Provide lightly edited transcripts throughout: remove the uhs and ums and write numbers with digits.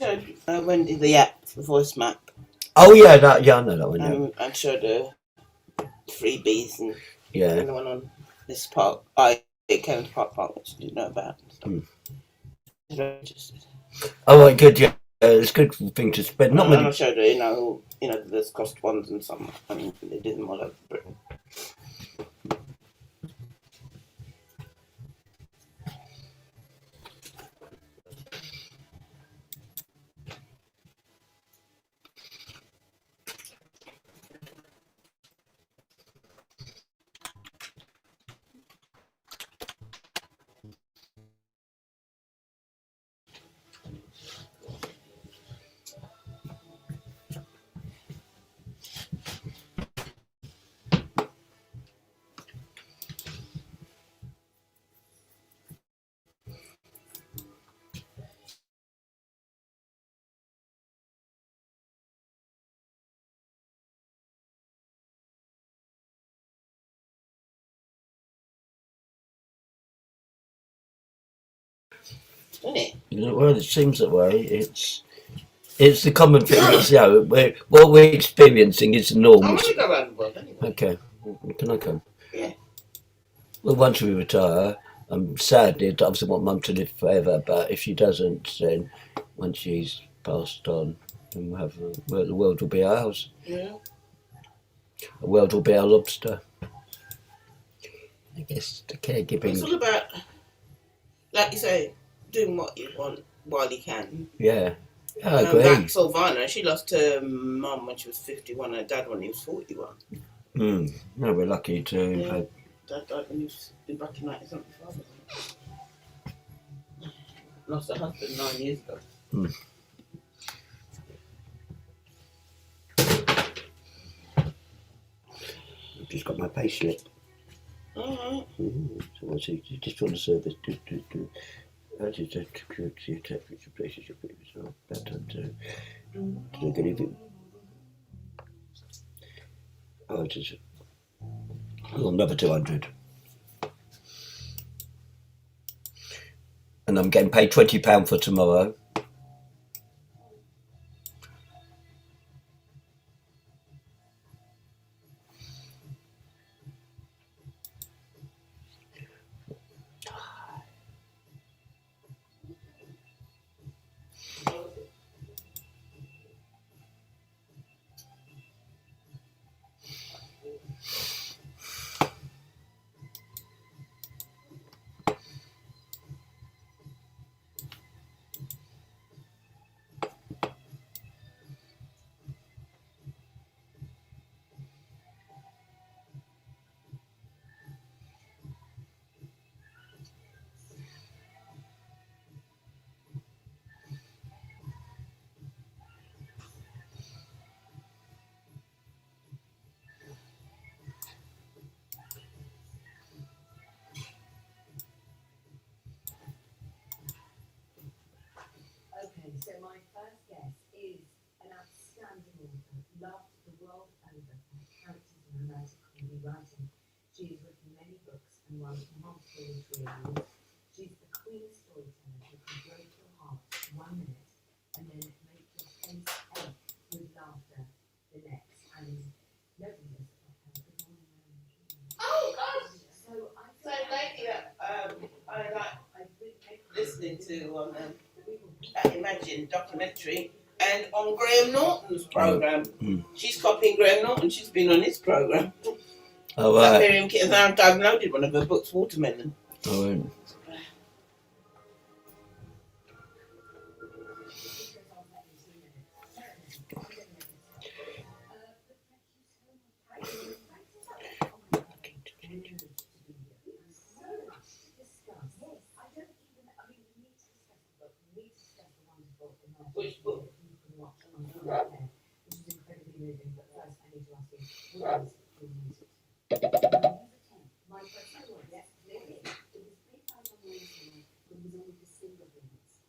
showed Wendy the app, the voice map. Oh yeah, I know that one. Yeah. And showed her freebies and Yeah. the one on this park. It came to Park, which I didn't know about. Oh, right, good. Yeah, it's a good thing to spend. Not many. And I showed her, there's cost ones and some. I mean, they did them all over Britain. Isn't it? Well, it seems that way. It's the common thing. What we're experiencing is the norm. I want to go around the world anyway. Okay, can I come? Yeah. Well, once we retire, sadly, I obviously want Mum to live forever. But if she doesn't, then once she's passed on, then the world will be ours. Yeah. The world will be our lobster. I guess the caregiving. It's all about, like you say, doing what you want while you can. Yeah. I agree. Like Sylvana, she lost her mum when she was 51 and her dad when he was 41. No, we're lucky to have had. Dad died when he was back in 1975. Lost her husband 9 years ago. I've just got my pay slip. Alright. So once you just want to service security temperature places your previous that time to get anything. Oh, it is. Oh, another 200. And I'm getting paid £20 for tomorrow. Okay, so my first guess is an outstanding author, loved the world over for characters in romantic comedy writing. She has written many books and won multiple literary awards. She's the queen storyteller who can break your heart 1 minute and then make your face ache with laughter the next. And nobody knows about her. Good morning, Mary. Oh, gosh! So lately I like listening to Imagine documentary and on Graham Norton's programme. She's copying Graham Norton. She's been on his programme. Oh, right. Miriam Kitty, I've downloaded one of her books, Watermelon. Oh, right. Which book? Which is incredibly moving, but first I need to ask you, what is your music? My first one, yes, maybe. It was played by one listener who was only the single beats.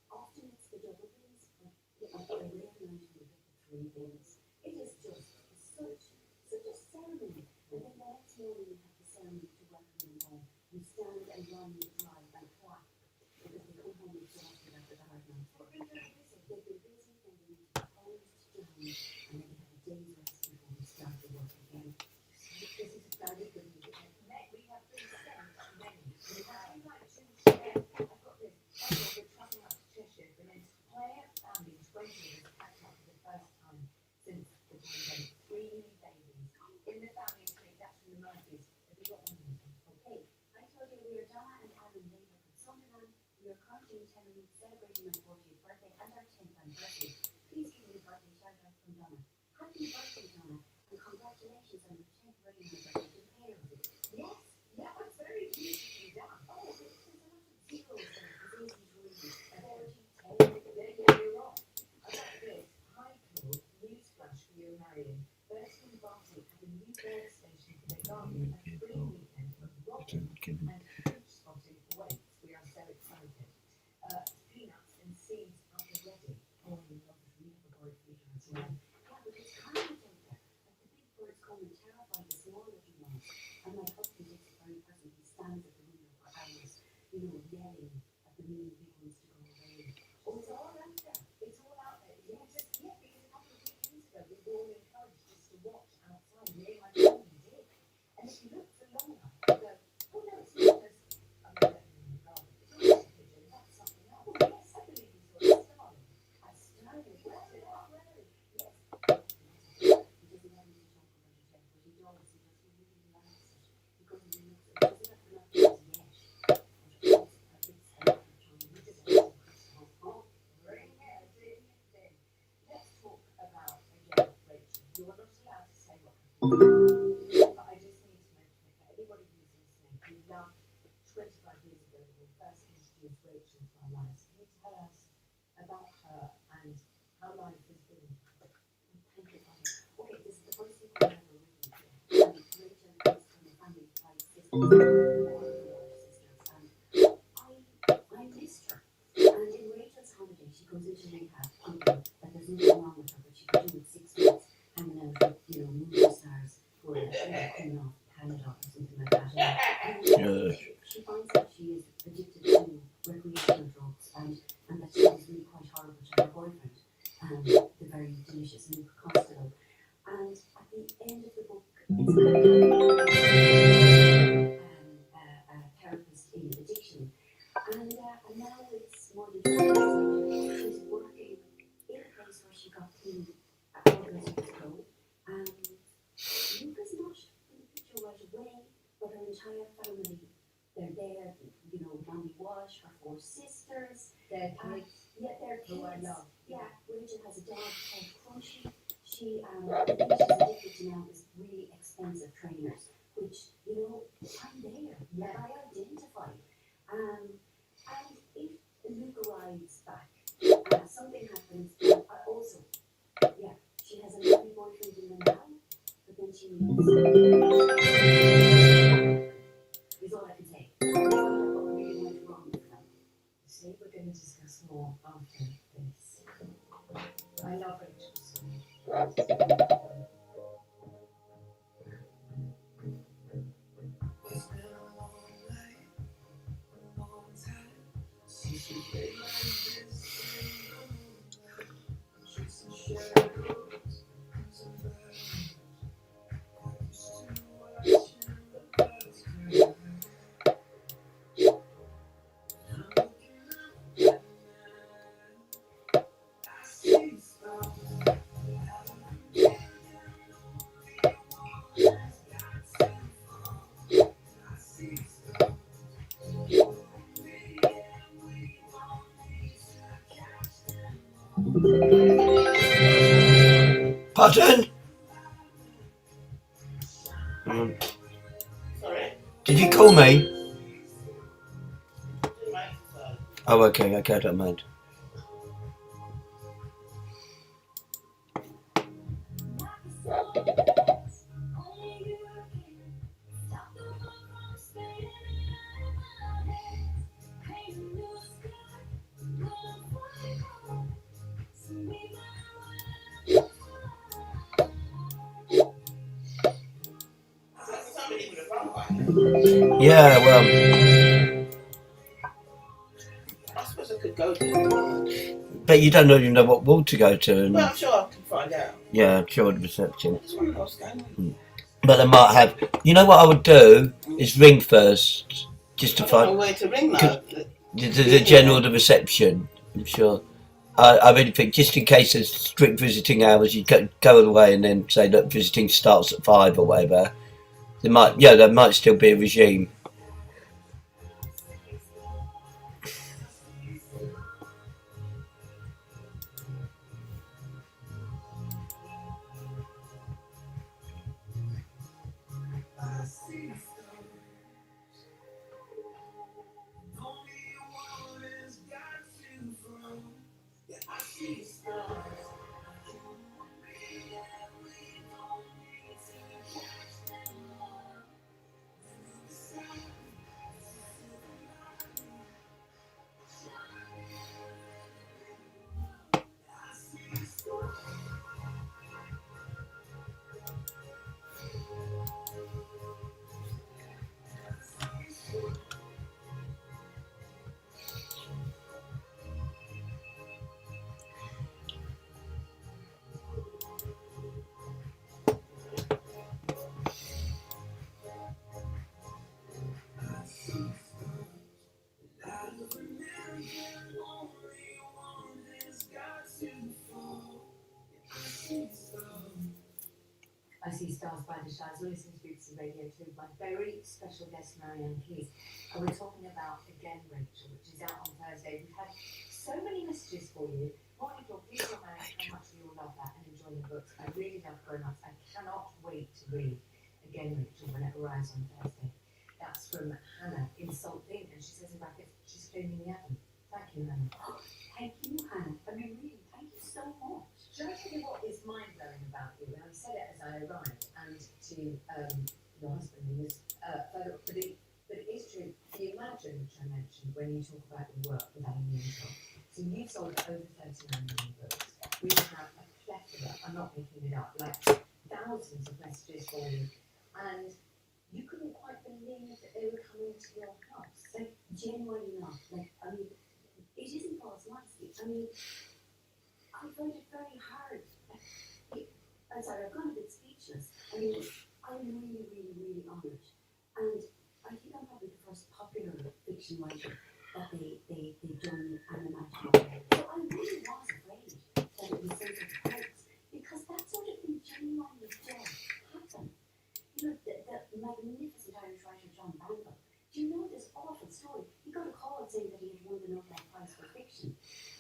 Often it's the double beats, but I rarely learned to look at the 3 beats. It is just such a ceremony. And then the next morning you have the ceremony to welcome them home. You stand and run, you drive and clap. Because we come home with so much about the hard nights, but We are currently celebrating my 40th birthday and our 10th anniversary. Please give me a birthday shout out from Donna. Happy birthday, Donna, and congratulations on your 10th wedding anniversary. Yes, yeah, it's very easy to be done. Oh, there's a lot of zeros there. It's easy to read. 40, 10, there you're wrong. I like this. Hi, Claude. Newsflash for you, Marion. Bertie and Bartley have a new bird station for their garden and free weekend of robin and fruit spotting for weights. We are so excited. Peanuts and seeds are ready. Oh, I love it. We have a bird feeder as well. Yeah, but it's kind of out there. Like the big birds come and terrify the small little ones. And my husband is a very person who stands at the window for hours, yelling at the mean big ones to go away. Oh, it's all out there. It's all out there. Yes, yeah, because a couple of weekends ago, we were all encouraged just to watch outside. Me and my family did. And if you look for long enough, you go, oh no, it's not just a melon in the garden. It's not just a pigeon. That's something else. Oh, yes, I believe you saw a starling. A starling. Where? Yes. He doesn't want me to talk about it yet, but he does. He really likes it. Because he looks at it. He doesn't have enough yet. Let's talk about again, Rachel. You are not allowed to say what happened, but I just need to mention it for anybody who's listening. We loved 25 years ago when we first introduced Rachel to our lives. Can you tell us about her and how life has been? Thank you, Father. Okay, this is the first thing I've ever written here. Rachel comes from a family of 5 sisters, all of them are sisters, and I missed her. And in Rachel's holiday, she goes into rehab, thinking that there's nothing wrong with her, but she could do it 6 months, hanging out with, movie stars who are coming off Panadol or something like that. And she finds out she is addicted to recreational drugs, and that she was really quite horrible to her boyfriend, the very delicious Luke Costello. And at the end of the book, it's a therapist in addiction. And now it's more than 20 years later. She's working in a place where she got clean a couple of years ago. Luke is not in the picture right away, but her entire family, they're there. Mommy Wash, her 4 sisters. Their kids. Yeah, their kids. Who I love. Yeah, Rachel has a dog called Crunchy. She she's addicted to now is really expensive trainers, which, I'm there. Yeah. I identify. And if Luke arrives back, something happens. Also, yeah, she has a lovely boyfriend in the now, but then she needs. Is all I can say. What really went wrong with them. See, we're going to discuss more after this. I love Rachel so much. It's been a long night, a long time since we played like this. Chasing shadows, some birds. I used to watching the birds cry. I'm looking up at night. I see stars. Pardon? Sorry. Did you call me? Do my exercise. Oh, okay, I don't mind. Somebody would have run by now. Yeah, well, I suppose I could go to. but you don't even know what ward to go to, and Well, I'm sure I can find out. yeah, I'm sure the reception. I just want to know what's going on. But they might have. You know what I would do is ring first, just to I don't know find where to ring though. the general, the reception. I'm sure. I really think just in case there's strict visiting hours, you go away and then say that visiting starts at 5 or whatever. There might still be a regime. I was listening to BBC Radio 2, my very special guest, Marianne Keys, and we're talking about Again, Rachel, which is out on Thursday. We've had so many messages for you. Michael, please remind us how much you all love that and enjoy the books. I really love Grown Ups. I cannot wait to read Again, Rachel, when it arrives on Thursday. That's from Hannah in Saltine, and she says in brackets, she's cleaning the oven. Thank you, Hannah. Thank you, Hannah. I mean, really, thank you so much. Shall I tell you what is mind-blowing about you? And I said it as I arrived, and to your husband, who was further up, but it is true. The Imagine, which I mentioned, when you talk about your work with Amy Income. So you've sold over 39 million books. We have a plethora, I'm not making it up, like thousands of messages for you. And you couldn't quite believe that they were coming to your house. Like, genuinely not. Like, I mean, it isn't false modesty. I mean, I find it very hard. I'm sorry, I've gone a bit speechless. I mean, I'm really, really, really honoured. And I think I'm probably the first popular fiction writer that they've done an imaginary. So I really was afraid that it was some sort of hoax, because that sort of thing genuinely does happen. You know, the magnificent Irish writer John Bangle, do you know this awful story? He got a call saying that he had won the Nobel Prize for fiction.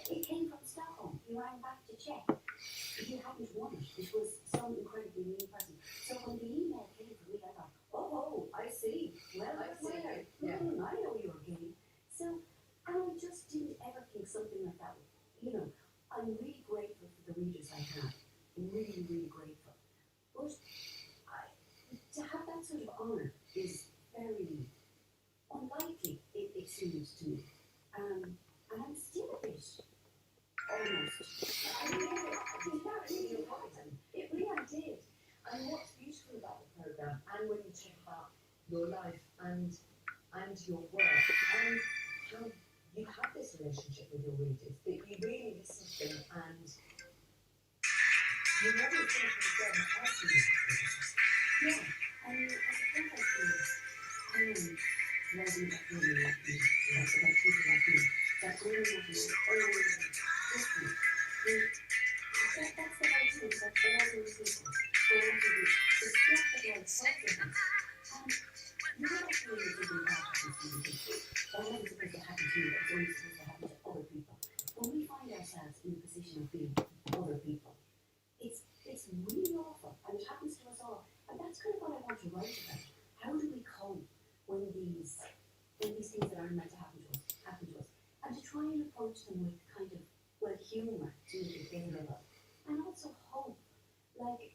It came from Stockholm. He rang back to check. He hadn't won it. It was some incredibly mean person. So when the email came from me, I thought, oh, I see. Well, I see. Yeah. I know your game. So, and I just didn't ever think something like that. You know, I'm really grateful for the readers I have. I'm really, really grateful. But to have that sort of honour is very unlikely, it seems to me. And I'm still a bit almost. I mean, that really happened. It really did. And what's beautiful about the programme, and when you talk about your life and your work, and how you have this relationship with your readers, that you really listen to them, and you never think of them as the readers. Yeah, and as a professor, wasn't really like me. That's about people like me. That really was always different. That's the whole thing, that all those people go into the stuff that they're talking about. And you're not really thinking about happens to you. That wasn't supposed to happen to you, that was only supposed to happen to other people. When we find ourselves in the position of being other people, it's really awful, and it happens to us all. And that's kind of what I want to write about. How do we cope when these things that aren't meant to happen to us, and to try and approach them with kind of, well, humour to make it bearable, and also hope. Like,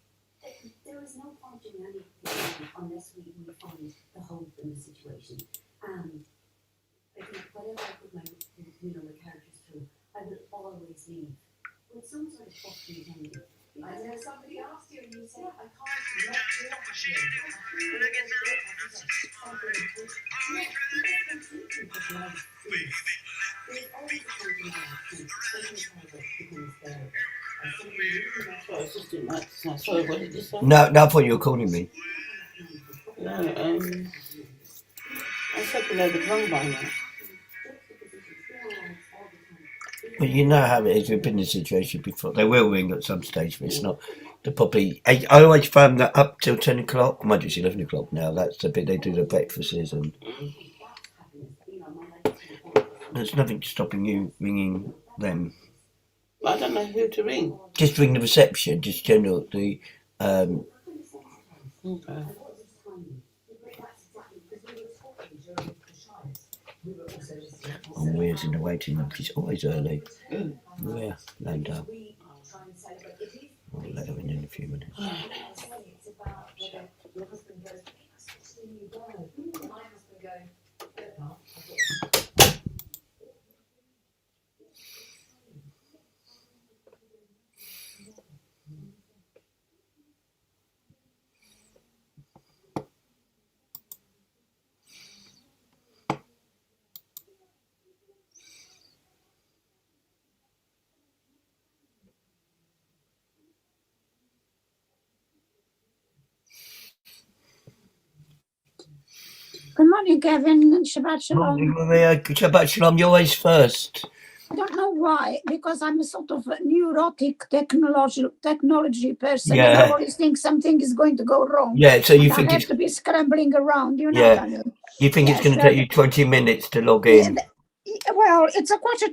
there is no point doing anything unless we find the hope in the situation. I think whatever I put my characters through, I will always leave with some sort of upbeat ending. I know somebody asked you and you said, I can't not do a happy ending. Sorry, I just didn't like to say. Sorry, what did you say? No, I thought you were calling me. No, I said we know the wrong by now. But you know how it is. We've been in this situation before. They will ring at some stage, but it's not. They're probably. I always found that up till 10 o'clock. Mind you, it's 11 o'clock now. That's the bit they do the breakfasts, and there's nothing stopping you ringing them. I don't know who to ring. Just ring the reception. Just general the. Okay. On Weir's in the waiting room. She's always early. Yeah, Landau. I'll let her in a few minutes. Good morning, Kevin, and Shabbat Shalom. Morning, Maria. Shabbat Shalom. You're always first. I don't know why, because I'm a sort of a neurotic technology person, and I Yeah. always think something is going to go wrong. Yeah, so you And I think have it's to be scrambling around, you know. Yeah. Daniel. you think it's Yeah, going to so- take you 20 minutes to log Yeah, in? well, it's a quarter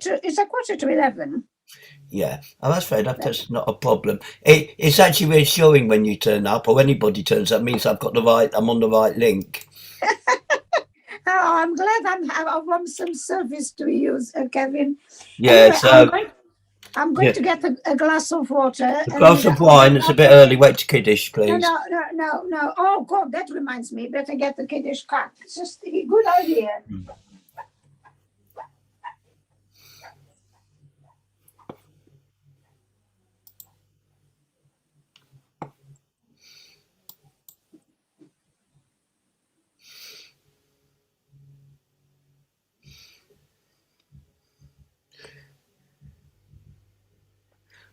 to 11. Yeah. Oh, that's fair enough. That's not a problem. It's actually reassuring when you turn up, or anybody turns up. Means I'm on the right link. Oh, I'm glad I want some service to use, Kevin. Yeah. Anyway, So I'm going yeah. to get a glass of water. a glass of wine. It's a bit early. Wait to Kiddish, No, please. no. Oh, God, that reminds me. Better get the Kiddish cup. It's just a good idea.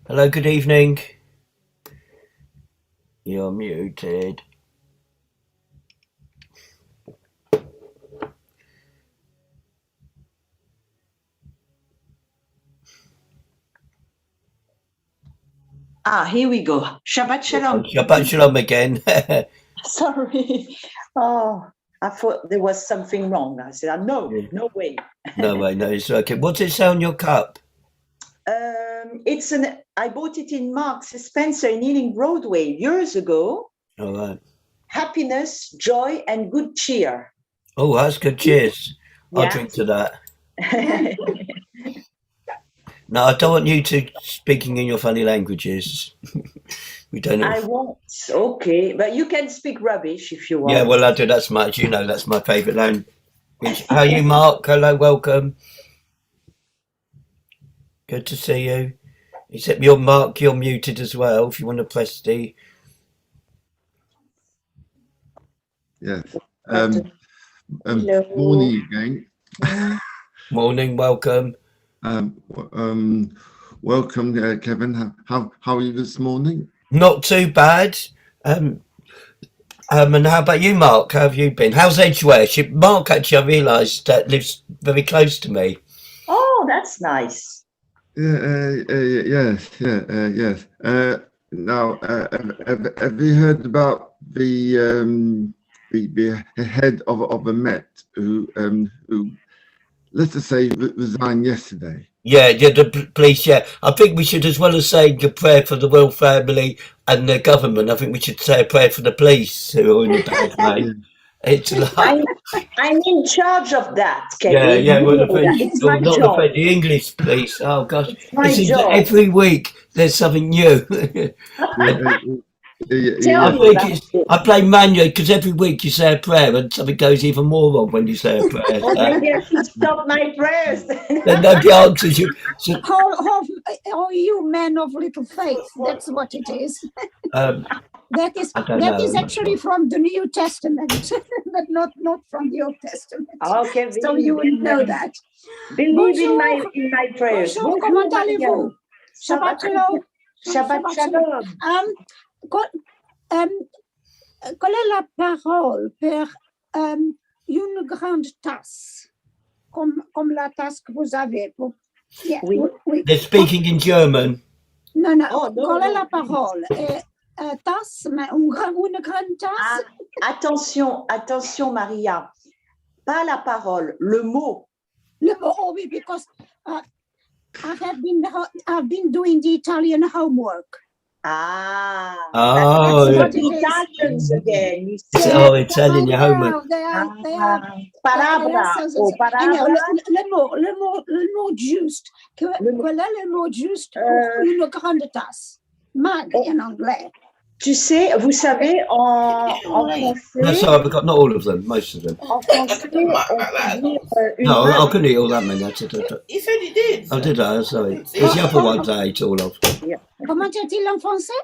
Hello. Good evening. You're muted. Here we go. Shabbat Shalom. Shabbat shalom again. Sorry. Oh, I thought there was something wrong. I said, no, Yeah. no way. No way. No, it's okay. What's it say on your cup? I bought it in Marks Spencer in Ealing Broadway years ago. All right. Happiness, joy, and good cheer. Oh, that's good. Cheers. I'll Yeah. drink to that. No, I don't want you to speaking in your funny languages. We don't know. I won't. Okay, but you can speak rubbish if you want. Yeah, well, I do. That's much. You know, that's my favourite language. How are you, Mark? Hello, welcome. Good to see you. Except you're Mark, you're muted as well. If you want to press the. Yes. Hello. Morning again. Morning, welcome. Welcome, Kevin. How are you this morning? Not too bad. And how about you, Mark? How have you been? How's Edgware? Mark, actually, I realised lives very close to me. Oh, that's nice. Yes. Now, have you heard about the head of a Met who let's just say resigned yesterday? Yeah, the police, yeah. I think we should, as well as saying a prayer for the royal family and the government, I think we should say a prayer for the police who are in a bad way. It's like, I'm in charge of that, Kevin. yeah, well, It's my not job. the English police. Oh, gosh. It's my It seems that job. every week there's something new. Tell me about it. I play manual because every week you say a prayer and something goes even more wrong when you say a prayer. Oh, maybe I should stop my prayers. Then nobody answers you. So, Oh, you men of little faith. That's what it is. That is I don't know. actually from the New Testament, but not from the Old Testament. Okay, So you will know that. Believe in Bonjour. my prayers. Bonjour, comment allez-vous? Shabbat Shalom. Shabbat Shalom. Quelle est la parole pour une grande tasse, comme la tasse que vous avez? Yeah, Oui. They're speaking in German. Non, Oh, no, quelle est no. la parole? Tasse, mais une grande tasse? Attention, Maria. Pas la parole, le mot. Oh, because I've been doing the Italian homework. Ah. Oh, That's yeah. what the Italians again. You So, say, oh, Italian, your homework. They are Parabra. Oh, Anyhow, parabra. le mot juste. Quel est le mot juste pour une grande tasse? Mag en anglais. Tu sais, vous savez, en No, français, sorry, I've got not all of them, most of them. en français, on peut dire une No, I main. couldn't eat all that many. You said you did. Oh, did I? Sorry. It's the other ones I ate all of. Comment dit-il en français?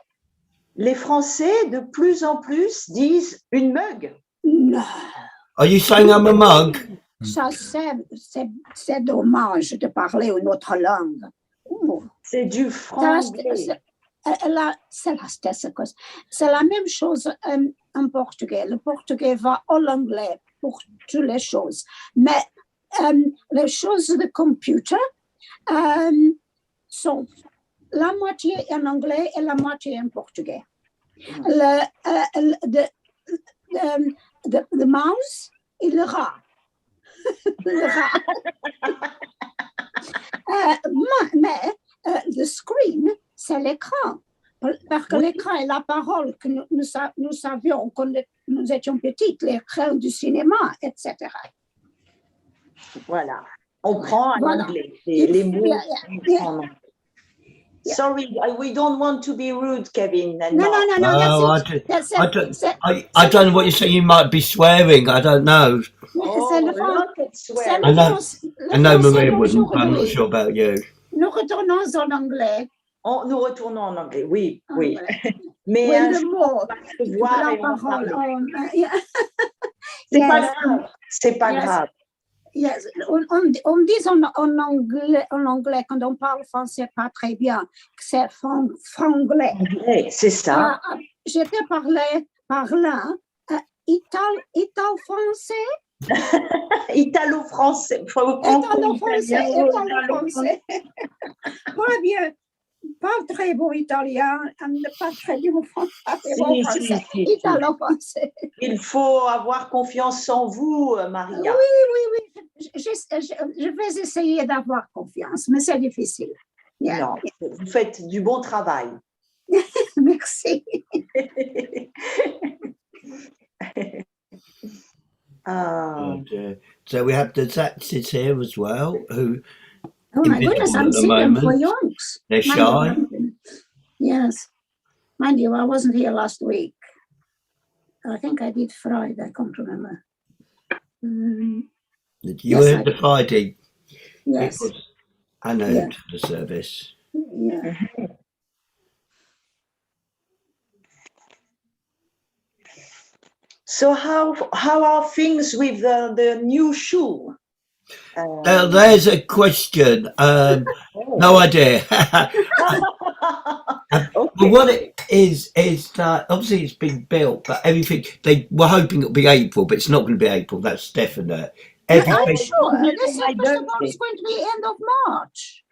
Les Français, de plus en plus, disent une mug. Non. Are you saying I'm a mug? Ça, c'est dommage de parler une autre langue. C'est du franglais. C'est la même chose en portugais. Le portugais va à l'anglais pour toutes les choses. Mais les choses de computer, sont la moitié en anglais et la moitié en portugais. The mouse et le rat. Le rat. Mais le screen, c'est l'écran. Parce que l'écran est la parole que nous savions quand nous étions petites, l'écran du cinéma, etc. Voilà. On prend en Voilà. anglais les mots. Yeah. En anglais. Sorry, we don't want to be rude, Kevin. And No, I don't know what you're saying. You might be swearing. I don't know. C'est le not swear. I know, I know Maria wouldn't, but I'm not d'aujourd'hui. sure about you. Nous retournons en anglais. Nous retournons en anglais, oui, oui. Anglais. Mais Oui, un le jour, mot, on va se voir la et on va parole. parler. C'est Yes. pas grave, c'est pas Yes. grave. Yes. On dit en anglais, quand on parle français pas très bien, que c'est franglais. Anglais, c'est ça. J'étais par là, ital-français. Italo-français. Italo-français. Pas bien, pas très bon italien, pas très bon français. Si. Italo-français. Il faut avoir confiance en vous, Maria. Oui. Je vais essayer d'avoir confiance, mais c'est difficile. Yeah. Non, vous faites du bon travail. Merci. So we have the Zaxes here as well, who Oh my goodness, I'm at the seeing them for moment. yonks. They're shy. Yes. Mind you, I wasn't here last week. I think I did Friday, I can't remember. You Yes, were I the Friday. Yes. Because I know Yeah. the service. Yeah. So how are things with the new shoe? Now there's a question. No idea. But what it is that obviously it's been built, but everything they were hoping it'll be April, but it's not going to be April. That's definite. I'm Everything sure. This My first of all birthday. is going to be end of March.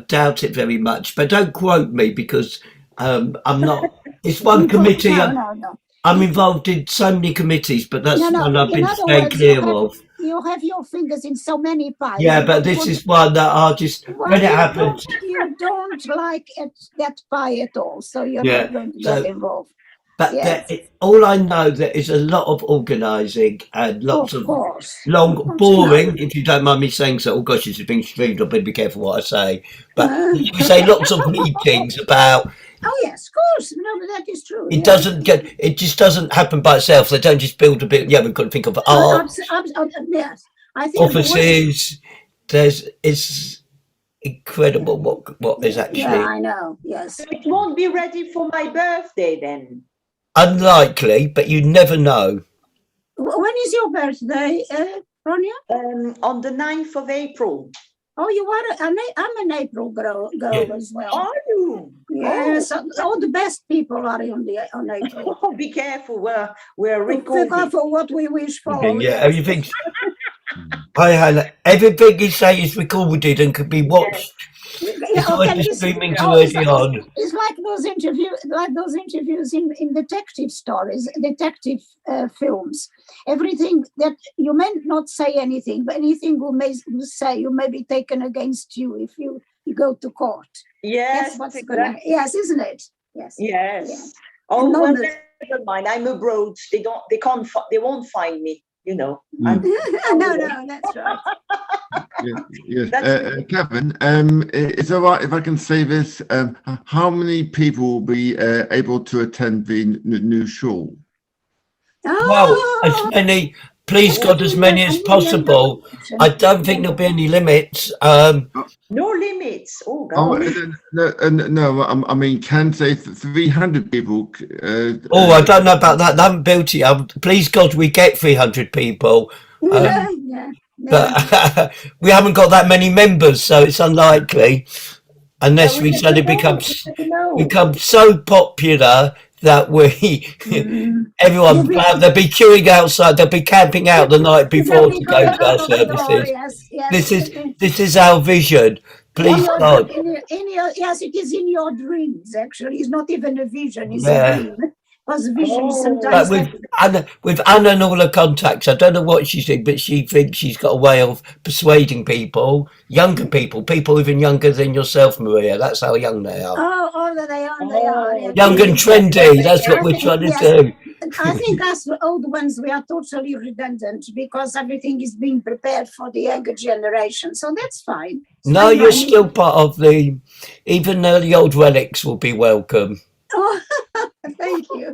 doubt it very much. But don't quote me because I'm not. It's one committee. No. I'm involved in so many committees, but that's No. one I've In been other staying words, clear of. You have your fingers in so many pies. Yeah, but this is one that I'll just when it happens. You don't like that pie at all, so you're Yeah, not going to so- get involved. But Yes. all I know there is a lot of organising and lots Of of course. long, boring. If you don't mind me saying so. Oh gosh, this is being streamed. I better be careful what I say. But you say lots of meetings about. Oh yes, of course. No, but that is true. It doesn't get. It just doesn't happen by itself. They don't just build a bit. Yeah, we've got to think of art, Yes, I think offices. It's incredible what is actually Yeah, I know. Yes. It won't be ready for my birthday then. unlikely, but you never know. When is your birthday, Ronya? On the 9th of April. Oh, you are. I'm an April girl Yeah. as well. Are you? Yes, all the best people are on April. Oh, be careful. We're Be recording. careful what we wish for. Yeah, everything's. Hi, Hannah. Everything you say is recorded and can be watched. It's already streaming already on. It's like those interviews in detective stories, detective films. Everything that you may not say anything, but anything you say you may be taken against you if you go to court. Yes, That's what's exactly. gonna. Yes, isn't it? Yes. Yes. Yeah. Oh, And well, numbers. never mind. I'm abroad. They won't find me. You know. Mm. No, that's right. Yes. That's- Kevin, is it all right if I can say this? How many people will be able to attend the new shul? Well, as many. Please God, as many as possible. I don't think there'll be any limits. No limits. Oh Oh, God. no. I mean, can say 300 people. I don't know about that. They haven't built it yet. Please God, we get 300 people. Yeah. But we haven't got that many members, so it's unlikely. Unless we suddenly become so popular that we everyone they'll be queuing outside, they'll be camping out the night before to go to our services. Yes, yes. This is our vision. Please God. Yes, it is in your dreams. Actually, it's not even a vision; it's Yeah. a dream. Because vision is But sometimes. with Anna and all her contacts, I don't know what she's doing, but she thinks she's got a way of persuading people, younger people even younger than yourself, Maria. That's how young they are. Oh, they are. Yeah. Young and trendy. That's what we're trying to do. I think us old ones, we are totally redundant because everything is being prepared for the younger generation. So that's fine. No, you're still part of even the old relics will be welcome. Oh, thank you.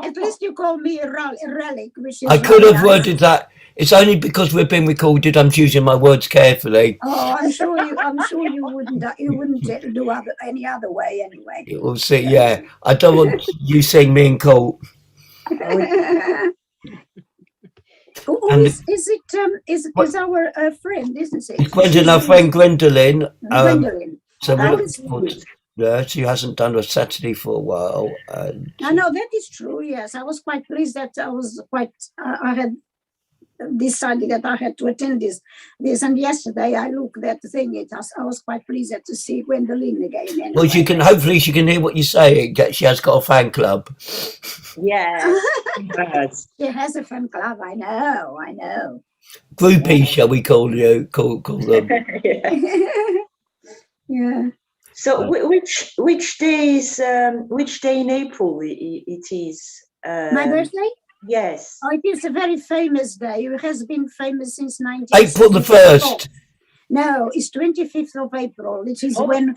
At least you call me a relic, which is. I could have worded that. It's only because we've been recorded. I'm choosing my words carefully. Oh, I'm sure you wouldn't. You wouldn't do any other way anyway. We'll see. Yeah, I don't want you seeing me in court. Is our friend, isn't it? Gwendolyn, our friend Gwendolyn. Gwendolyn. Yeah, she hasn't done a Saturday for a while. I know that is true. Yes, I was quite pleased that I had decided that I had to attend this, and yesterday I looked at the thing. I was quite pleased to see Gwendolyn again. Anyway. Well, hopefully she can hear what you say. She has got a fan club. Yes, she has a fan club. I know. Groupie, shall we call them? Yeah. So which day in April it is? My birthday? Yes. Oh, it is a very famous day. It has been famous since 19. April the 1st. No, it's 25th of April. It is when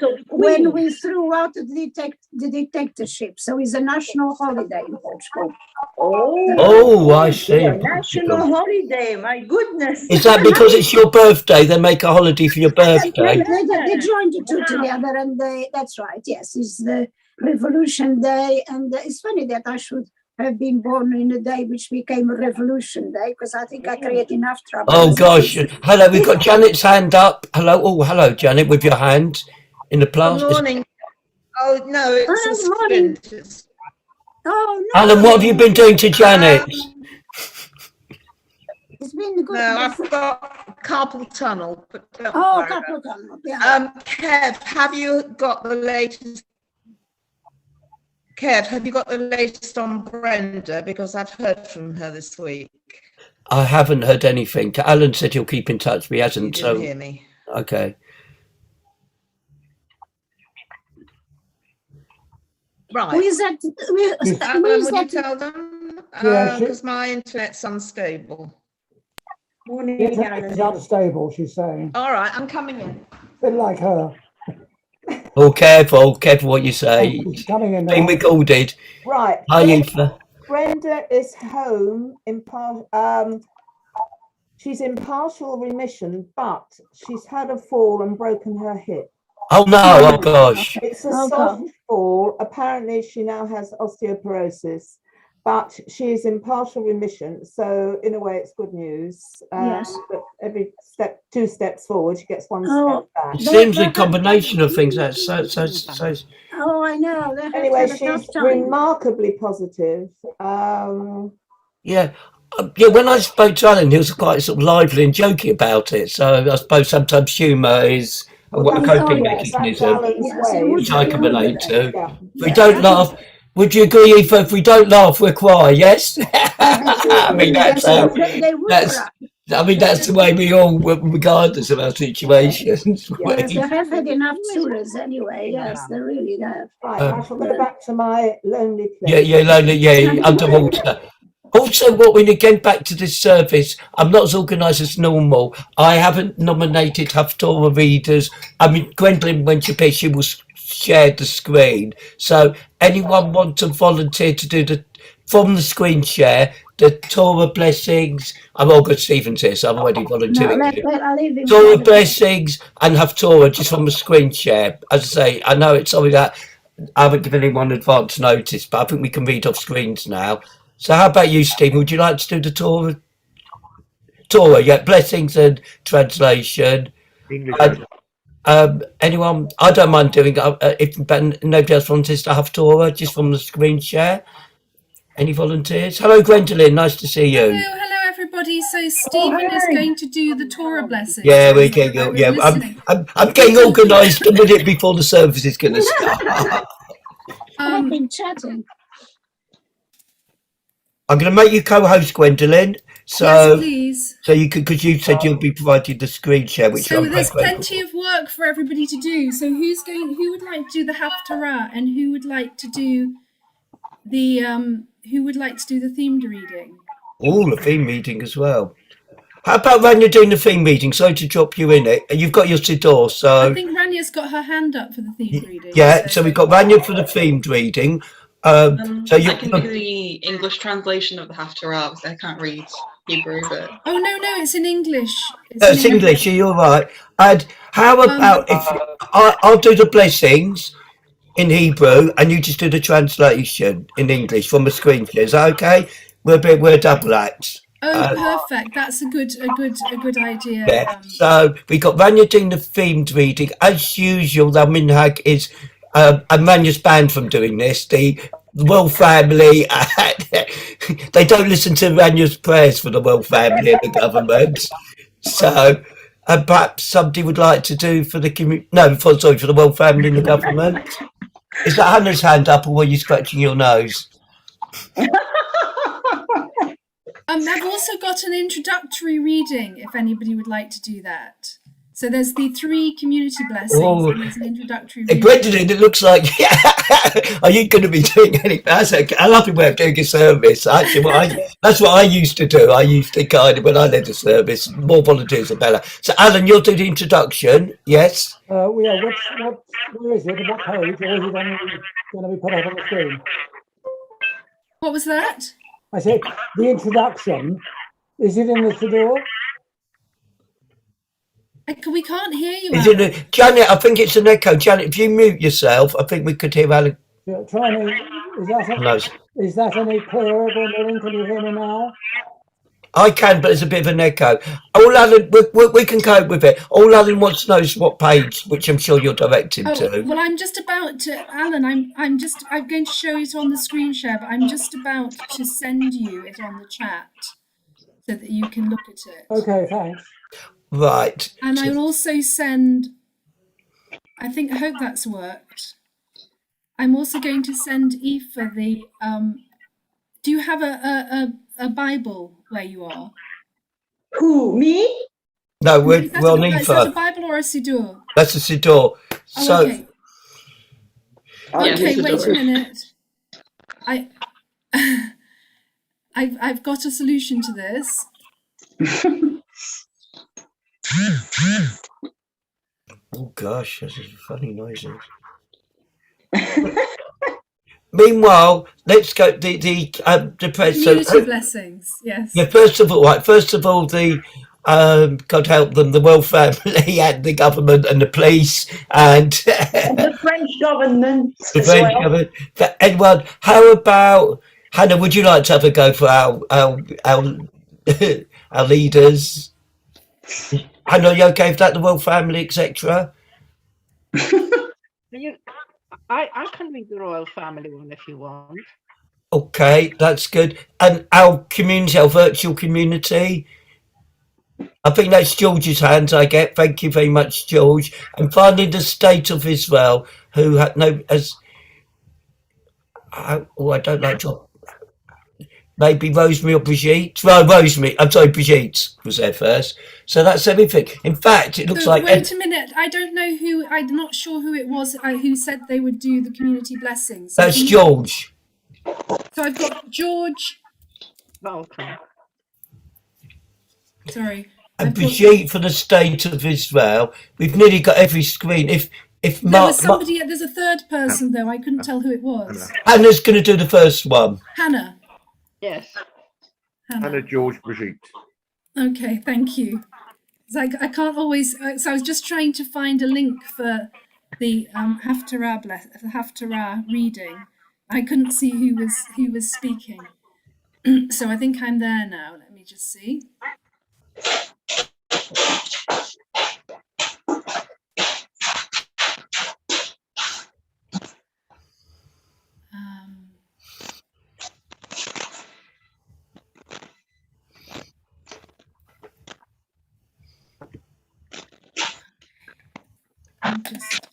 we threw out the dictatorship. So it's a national holiday in Portugal. Oh, I see. National holiday, my goodness. Is that because it's your birthday? They make a holiday for your birthday? They joined the two together, and that's right. Yes, it's the Revolution Day, and it's funny that I should have been born in a day which became a Revolution Day, because I think I create enough trouble. Oh gosh! Hello, we've got Janet's hand up. Hello, hello, Janet, with your hand in the plastic. Good morning. Oh no, it's a morning. Oh no. Alan, what have you been doing to Janet? It's been good. No, I've got carpal tunnel, but don't Oh, worry about carpal tunnel. Yeah. Kev, have you got the latest? Kev, have you got the latest on Brenda? Because I've heard from her this week. I haven't heard anything. Alan said he'll keep in touch, but he hasn't. You didn't hear me. Okay. Right. Who is that? Would you tell them? Because my internet's unstable. Morning, It's unstable, she's saying. All right, I'm coming in. Bit like her. Oh, careful what you say. She's coming in Being now. recorded. Right. Hi, Aoife. Brenda is home in she's in partial remission, but she's had a fall and broken her hip. Oh no, oh gosh. It's a soft fall. Apparently she now has osteoporosis, but she is in partial remission. So in a way it's good news. Yes. But every step, 2 steps forward, she gets 1 step back. It seems a combination of things. That's so. Oh, I know. Anyway, she's remarkably positive. Yeah. When I spoke to Alan, he was quite sort of lively and joking about it. So I suppose sometimes humour is a coping mechanism, which I can relate to. Yeah. If we don't laugh, would you agree, Aoife? If we don't laugh, we'll cry. Yes. I mean that's the way we all, regardless of our situations. Yes, they have had enough tourists anyway. Yes, they really have. Right, I shall go back to my lonely place. Yeah, underwater. Also, what we need, getting back to this service, I'm not as organised as normal. I haven't nominated Haftorah readers. I mean, Gwendolyn, when she appears, she will share the screen. So anyone want to volunteer to do from the screen share, the Torah blessings? I'm all good, Stephen's here, so I'm already volunteering. Torah blessings and Haftorah just from the screen share. As I say, I know it's something that I haven't given anyone advance notice, but I think we can read off screens now. So how about you, Stephen? Would you like to do the Torah? Torah, yeah, blessings and translation. Anyone? I don't mind doing it. If but nobody else volunteers to Haftorah, just from the screen share. Any volunteers? Hello, Gwendolyn. Nice to see you. Hello, everybody. So Stephen is going to do the Torah blessings. Yeah, we can go. Yeah, I'm getting organised a minute before the service is going to start. I've been chatting. I'm going to make you co-host, Gwendolyn. So, yes, please. So you could, because you said you'll be provided the screen share, which so there's plenty of work for everybody to do. So who would like to do the Haftarah, and who would like to do the themed reading? Oh, the theme reading as well. How about Rania doing the theme reading? Sorry to drop you in it. You've got your Siddur, so... I think Rania's got her hand up for the themed reading. Yeah, so we've got Rania for the themed reading. I can do the English translation of the Haftarah, because I can't read Hebrew, but... Oh, no, it's in English. It's English, you're right. And how about if I'll do the blessings in Hebrew and you just do the translation in English from the screen share. Is that okay? We're double acts. Oh, perfect. That's a good idea. Yeah. So we got Rania doing the themed reading. As usual, the minhag is and Rania's banned from doing this. The Royal Family, they don't listen to Rania's prayers for the Royal Family and the government. So perhaps somebody would like to do for the community. No, for the Royal Family and the government. Is that Hannah's hand up, or were you scratching your nose? I've also got an introductory reading, if anybody would like to do that. So there's the 3 community blessings, and there's an introductory reading. Gwendolyn, it looks like, are you going to be doing anything? That's okay. I love the way of doing a service. Actually, that's what I used to do. I used to kind of, when I led a service, more volunteers the better. So, Alan, you'll do the introduction, yes? Yeah, where is it? What page? Or is it going to be put up on the screen? What was that? I said, the introduction, is it in the Siddur? We can't hear you, Alan. Janet, I think it's an echo. Janet, if you mute yourself, I think we could hear Alan. Yeah, is that any clearer, Gwendolyn? Can you hear me now? I can, but there's a bit of an echo. All Alan, we can cope with it. All Alan wants to know is what page, which I'm sure you'll direct him to. Well, I'm just about to, Alan. I'm going to show it on the screen share, but I'm just about to send you it on the chat so that you can look at it. Okay, thanks. Right. And I will also send. I hope that's worked. I'm also going to send Aoife the. Do you have a Bible where you are? Who, me? No, we're on Aoife. Is that a Bible or a Siddur? That's a Siddur. So. Okay. Okay, wait a minute. I've got a solution to this. Oh gosh, this is funny noises. Meanwhile, let's go the community blessings. Yes. Yeah. First of all, the God help them, the Royal Family and the government and the police and the French government. The French government. For anyone, how about Hannah? Would you like to have a go for our leaders? Hannah, are you okay with that? The Royal Family, etc. I can read the Royal Family one if you want. Okay, that's good. And our community, our virtual community. I think that's George's hands I get. Thank you very much, George. And finally, the State of Israel, who had I don't like to. Maybe Rosemary or Brigitte. Well, Rosemary. I'm sorry, Brigitte was there first. So that's everything. In fact, it looks like. Wait a minute. I don't know who. I'm not sure who it was who said they would do the community blessings. That's George. So I've got George. Welcome. Sorry. And Brigitte for the State of Israel. We've nearly got every screen. If there was somebody. There's a third person though. I couldn't tell who it was. Hannah's going to do the first one. Hannah. Yes. Hannah, George, Brigitte. Okay, thank you. I can't always. So I was just trying to find a link for the Haftarah reading. I couldn't see who was speaking. So I think I'm there now. Let me just see. I'll just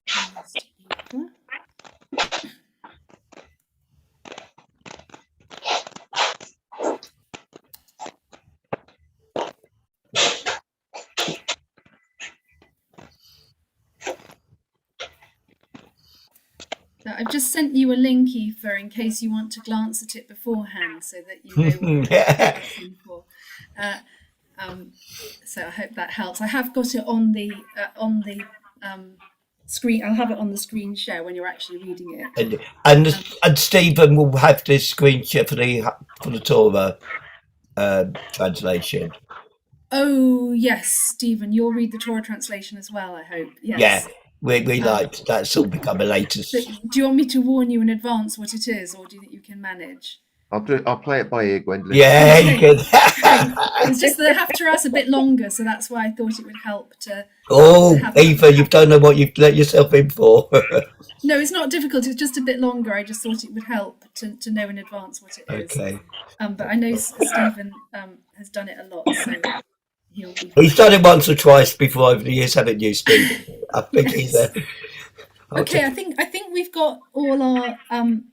ask Eva. Now, I've just sent you a link, Aoife, in case you want to glance at it beforehand, so that you know what you're looking for. So I hope that helps. I have got it on the screen. I'll have it on the screen share when you're actually reading it. And Stephen will have this screen share for the Torah translation. Oh yes, Stephen, you'll read the Torah translation as well, I hope. Yes. Yeah, we like that's all become a latest. So do you want me to warn you in advance what it is, or do you think you can manage? I'll play it by ear, Gwendolyn. Yeah, you can. It's just that I have to ask a bit longer, so that's why I thought it would help to. Oh, Eva, you don't know what you've let yourself in for. No, it's not difficult. It's just a bit longer. I just thought it would help to know in advance what it is. Okay. But I know Stephen has done it a lot, so he'll be. He's done it once or twice before over the years, haven't you, Steve? I think he's there. Okay, I think we've got all our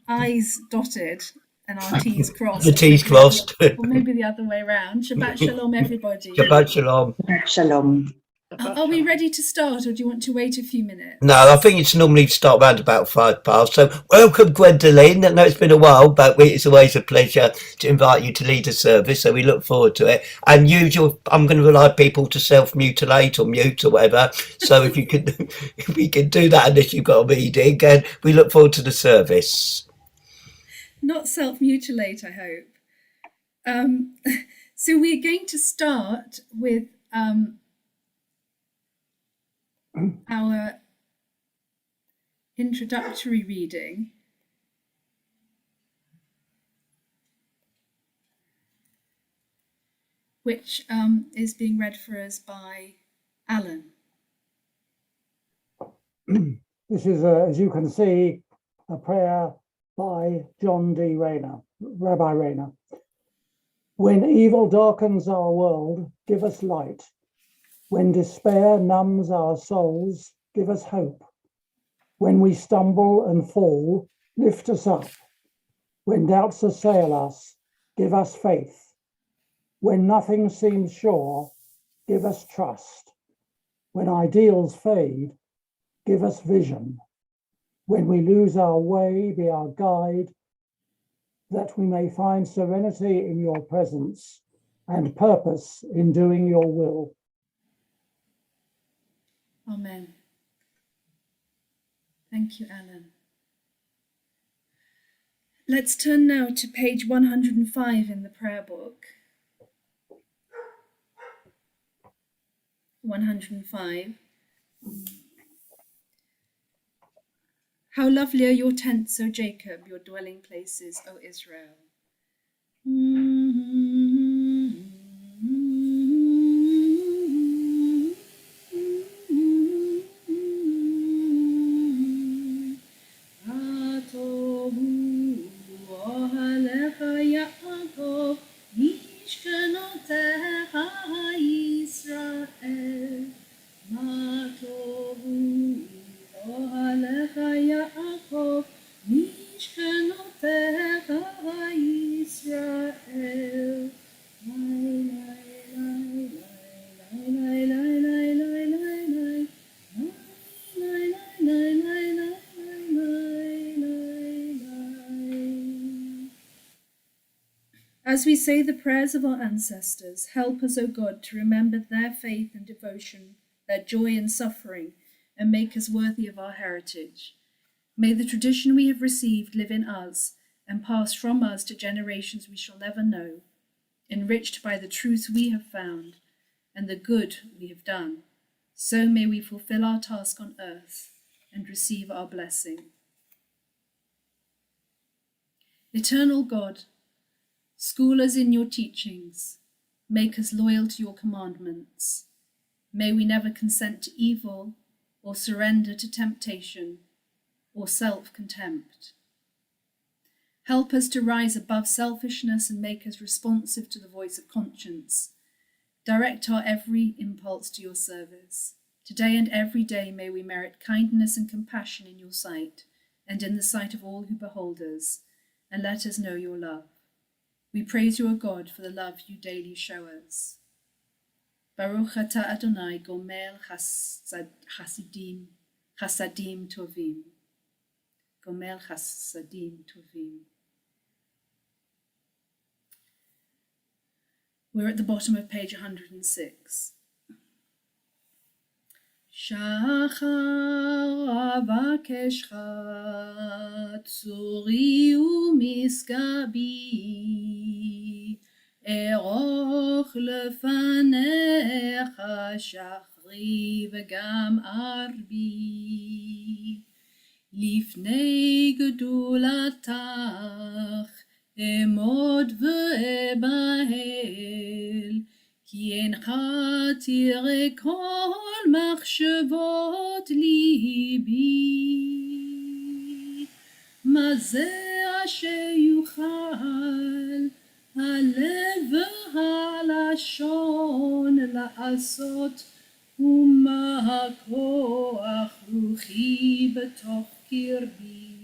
I's dotted and our T's crossed. The T's crossed. Or maybe the other way around. Shabbat shalom, everybody. Shabbat shalom. Shalom. Are we ready to start, or do you want to wait a few minutes? No, I think it's normally start around about 5 past. So welcome, Gwendolyn. I know it's been a while, but it's always a pleasure to invite you to lead a service. So we look forward to it. And usual, I'm going to allow people to self-mutilate or mute or whatever. So if we can do that unless you've got a meeting, and we look forward to the service. Not self-mutilate, I hope. So we're going to start with our introductory reading, which is being read for us by Alan. This is, as you can see, a prayer by John D. Rayner, Rabbi Rayner. When evil darkens our world, give us light. When despair numbs our souls, give us hope. When we stumble and fall, lift us up. When doubts assail us, give us faith. When nothing seems sure, give us trust. When ideals fade, give us vision. When we lose our way, be our guide, that we may find serenity in your presence and purpose in doing your will. Amen. Thank you, Alan. Let's turn now to page 105 in the prayer book. 105. How lovely are your tents, O Jacob, your dwelling places, O Israel. As we say the prayers of our ancestors, help us, O God, to remember their faith and devotion, their joy and suffering, and make us worthy of our heritage. May the tradition we have received live in us and pass from us to generations we shall never know, enriched by the truth we have found and the good we have done. So may we fulfill our task on earth and receive our blessing. Eternal God, school us in your teachings, make us loyal to your commandments. May we never consent to evil or surrender to temptation or self-contempt. Help us to rise above selfishness and make us responsive to the voice of conscience. Direct our every impulse to your service, Today and every day may we merit kindness and compassion in your sight, and in the sight of all who behold us, and let us know your love. We praise you, O God, for the love you daily show us. Baruch atah Adonai gomel chasadim tovim. Gomel chasadim tovim. We're at the bottom of page 106. Shachar avakeshcha tzuri umisgabi eroch lefanecha shachri v'gam arbi lifnei gedulatach emod ve'ebahel כי אינך תראה כל מחשבות ליבי. מה זה אשר יוכל הלב והלשון לעשות, ומה הכוח רוחי בתוך קרבי.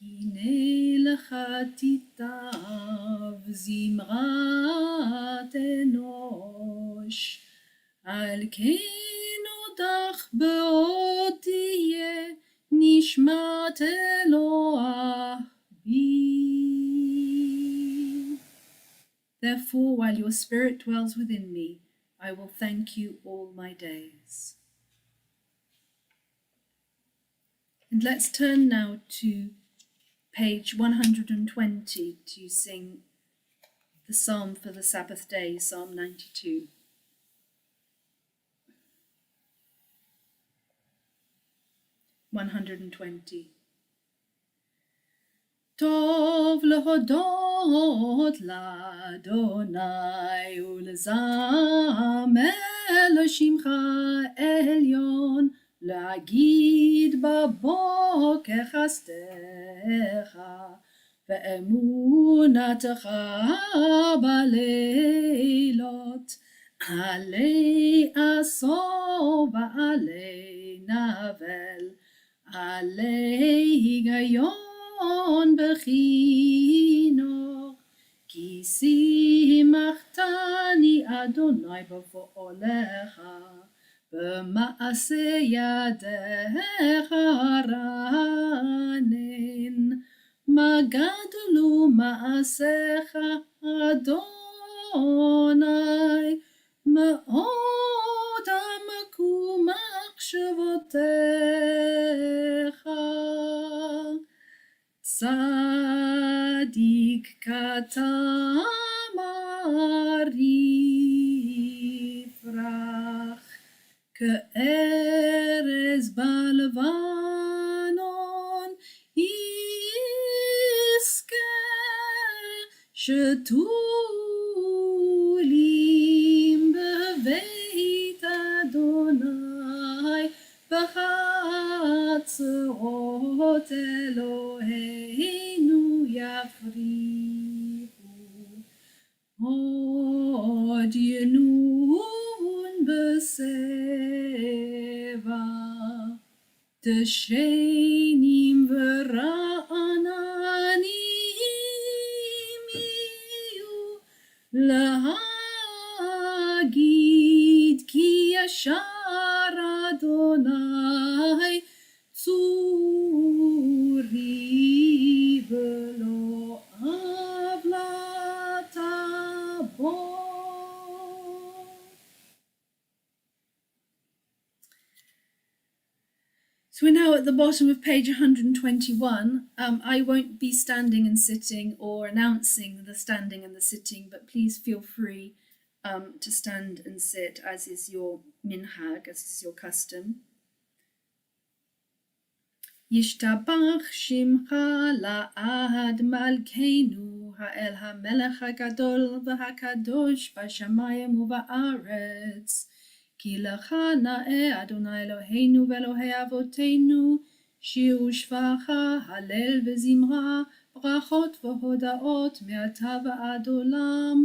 הנה לך תיטב זמרת אנוש, על כן אותך בעוד תהיה נשמת אלוה בי. Therefore, while your spirit dwells within me, I will thank you all my days. And let's turn now to page 120 to sing the psalm for the Sabbath day, Psalm 92. טוב להודות לאדוני ולזמר לשמך עליון, להגיד בבוקר חסדך ואמונתך בלילות, עלי עשור ועלי נבל, עלי היגיון בחינוך, כי שימחתני אדוני בפועלך, במעשה ידיך רנן. מה גדלו מעשיך אדוני, מאוד עמקו מחשבותיך. צדיק כתמר יפרח, כארז בלבנון יזכה, שתולים בבית אדוני, בחצרות אלוהינו יפריחו. עוד ינון בסבע, דשנים ורעננים יהיו, להגיד כי ישר אדוני צורי ולא עוולת בו. So we're now at the bottom of page 121. I won't be standing and sitting or announcing the standing and the sitting, but please feel free to stand and sit as is your minhag, as is your custom. Yishtabach shimcha la'ad malkeinu ha'el ha'melech ha'gadol v'ha'kadosh b'shamayim u'ba'aretz. כי לך נאה אדוני אלוהינו ואלוהי אבותינו, שיר ושבחה, הלל וזמרה, ברכות והודאות מעתה ועד עולם,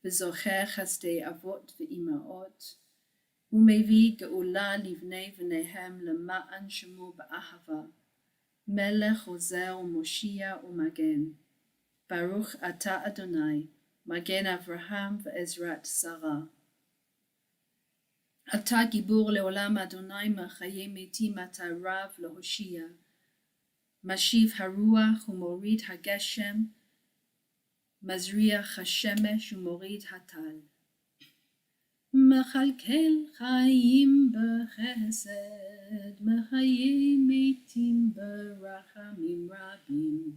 וזוכר חסדי אבות ואימהות, ומביא גאולה לבני בניהם למען שמו באהבה, מלך עוזר ומושיע ומגן. ברוך אתה אדוני, מגן אברהם ועזרת שרה. אתה גיבור לעולם אדוני, מחיי מתים אתה רב להושיע. משיב הרוח ומוריד הגשם, מזריח השמש ומוריד הטל. מכלכל חיים בחסד, מחיי מתים ברחמים רבים.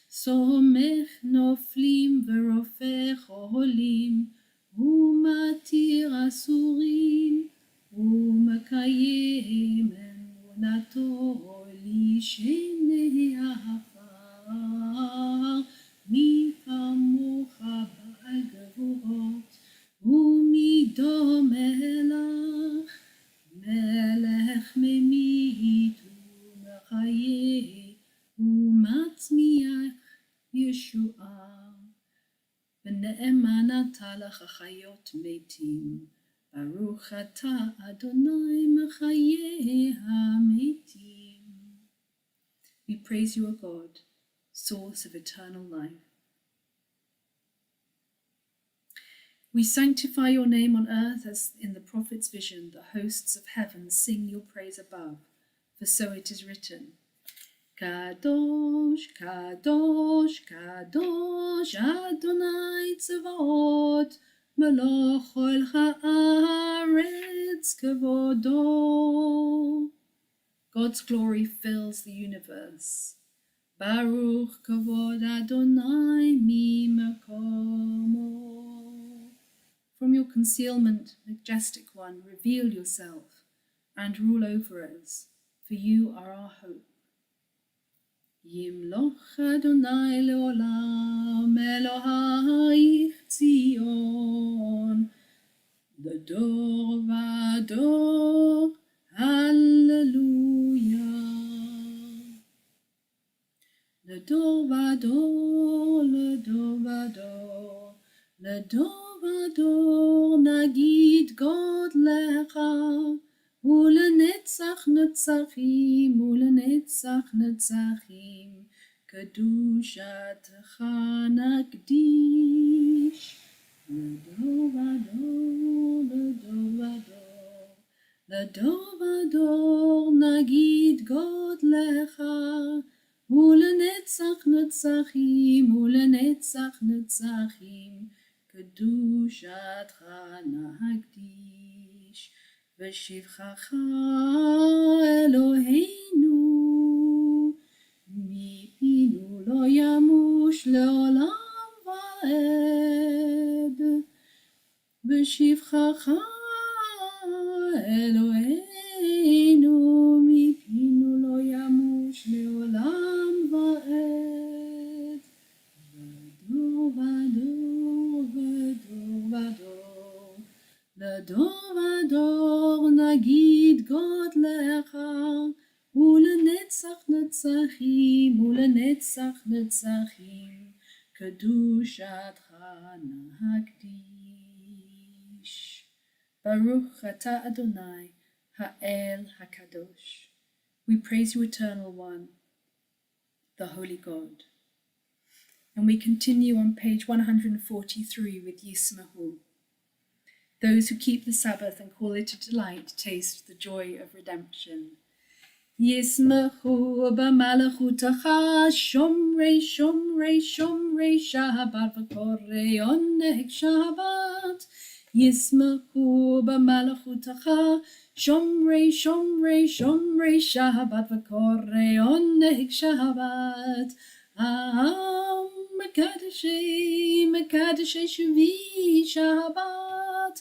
סומך נופלים ורופא חולים, ומתיר אסורים, ומקיים אמונתו לשני עפר. מי כמוך בעל גבורות, ומי דומה לך, מלך ממית ומחיה, ומצמיח ישועה. ונאמן אתה לך חיות מתים, ברוך אתה אדוני מחיי המתים. We praise you, O God, source of eternal life. We sanctify your name on earth as in the prophet's vision, the hosts of heaven sing your praise above, for so it is written, Kadosh, Kadosh, Kadosh, Adonai Tzavaot, Melech kol haaretz kavodo. God's glory fills the universe. Baruch kavod Adonai mimakomo. From your concealment, majestic one, reveal yourself and rule over us, for you are our hope. Yimloch Adonai leolam Elohai Tzion, Lador vador, Hallelujah. Lador vador, Lador vador, Lador vador, Nagid God lecha, ולנצח נצחים, ולנצח נצחים, קדושתך נקדיש. לדור ודור, לדור ודור, לדור ודור נגיד גודלך, ולנצח נצחים, ולנצח נצחים, קדושתך נקדיש. ושבחך אלוהינו, מפינו לא ימוש לעולם ועד. ושבחך אלוהינו, מפינו לא ימוש לעולם ועד. ודור ודור ודור ודור, לדור ודור נגיד גודלך, ולנצח נצחים, ולנצח נצחים, קדושתך נקדיש. ברוך אתה אדוני, האל הקדוש. We praise you, eternal one, the holy God. And we continue on page 143 with Yismahu. Those who keep the Sabbath and call it a delight taste the joy of redemption. Yismachu b'malachutecha, shomrei, shomrei, shomrei Shabbat, v'korei oneg Shabbat. Yismachu b'malachutecha, shomrei, shomrei, shomrei Shabbat, v'korei oneg Shabbat. Mekadeshei, Mekadeshei Shvi Shabbat.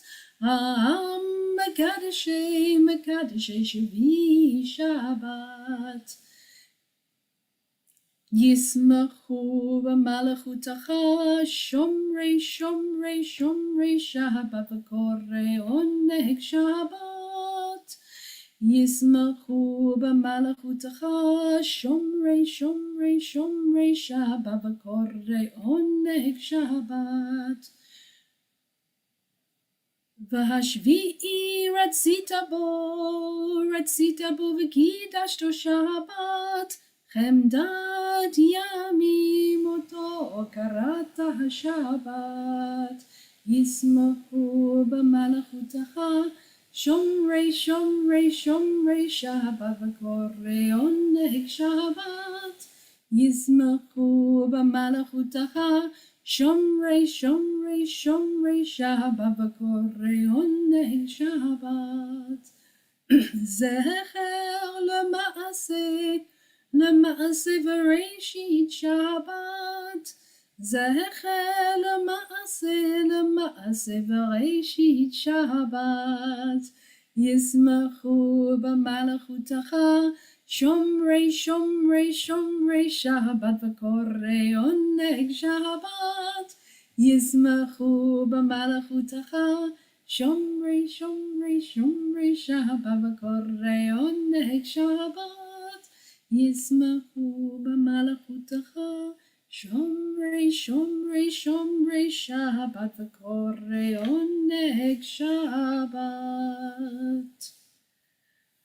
Mekadeshei, Mekadeshei Shvi Shabbat. Yismachu b'malachutecha, shomrei, shomrei, shomrei Shabbat, v'korei oneg Shabbat. Yismachu b'malachutecha, shomrei, shomrei, shomrei Shabbat, v'korei oneg Shabbat. והשביעי רצית בו וקידשתו שבת, חמדת ימים אותו קראת השבת, ישמחו במלאכותך שומרי שבת וקוראי עונג שבת, ישמחו במלאכותך שומרי שבת וקוראי עונג שבת. זכר למעשה וראשית שבת, זכר למעשה וראשית שבת, ישמחו במלאכותך שומרי שבת וקוראי עונג שבת, ישמחו במלאכותך שומרי שבת וקוראי עונג שבת, ישמחו במלאכותך שומרי שבת וקוראי עונג שבת.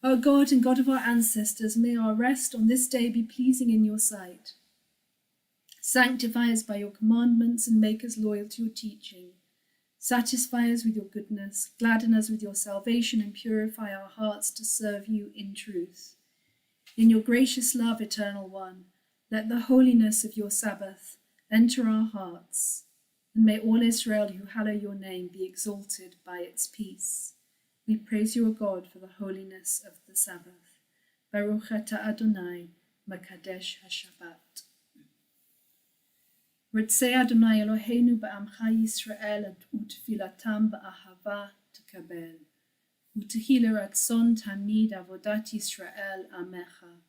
O God and God of our ancestors, may our rest on this day be pleasing in your sight. Sanctify us by your commandments and make us loyal to your teaching. Satisfy us with your goodness, gladden us with your salvation, and purify our hearts to serve you in truth. In your gracious love, Eternal One, let the holiness of your Sabbath enter our hearts, and may all Israel who hallow your name be exalted by its peace. We praise you, O God, for the holiness of the Sabbath. Baruch atah Adonai, Makadesh HaShabbat. Ritzei Adonai Eloheinu ba'amcha Yisrael utfilatam ba'ahava tekabel. Utehi l'ratzon tamid avodat Yisrael amecha.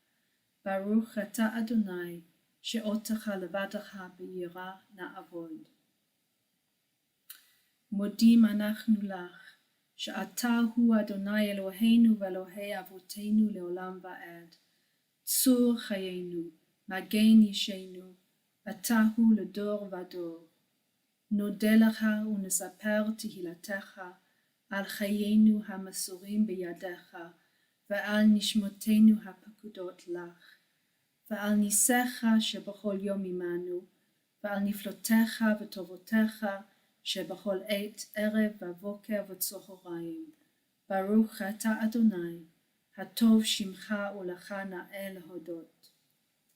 Baruch atah Adonai, she'otecha levadacha b'yira na'avod. Modim anachnu lach, שאתה הוא אדוני אלוהינו ואלוהי אבותינו לעולם ועד. צור חיינו, מגן ישנו, אתה הוא לדור ודור. נודה לך ונספר תהילתך על חיינו המסורים בידיך, ועל נשמותינו הפקודות לך, ועל ניסיך שבכל יום עמנו, ועל נפלותיך וטובותיך שבכל עת, ערב ובוקר וצהריים. ברוך אתה אדוני, הטוב שמך ולך נאה להודות.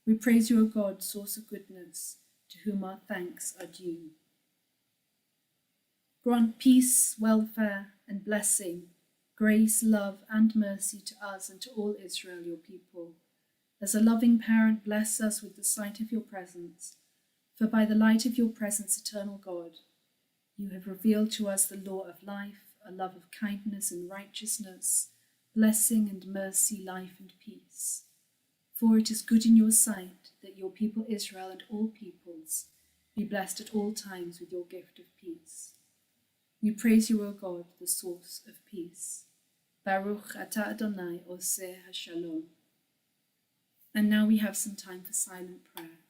We praise you, O God, source of goodness, to whom our thanks are due. Grant peace, welfare, and blessing, grace, love, and mercy to us and to all Israel, your people. As a loving parent, bless us with the sight of your presence, for by the light of your presence, eternal God, you have revealed to us the law of life, a love of kindness and righteousness, blessing and mercy, life and peace. For it is good in your sight that your people Israel and all peoples be blessed at all times with your gift of peace. We praise you, O God, the source of peace. Baruch atah Adonai oseh hashalom. And now we have some time for silent prayer.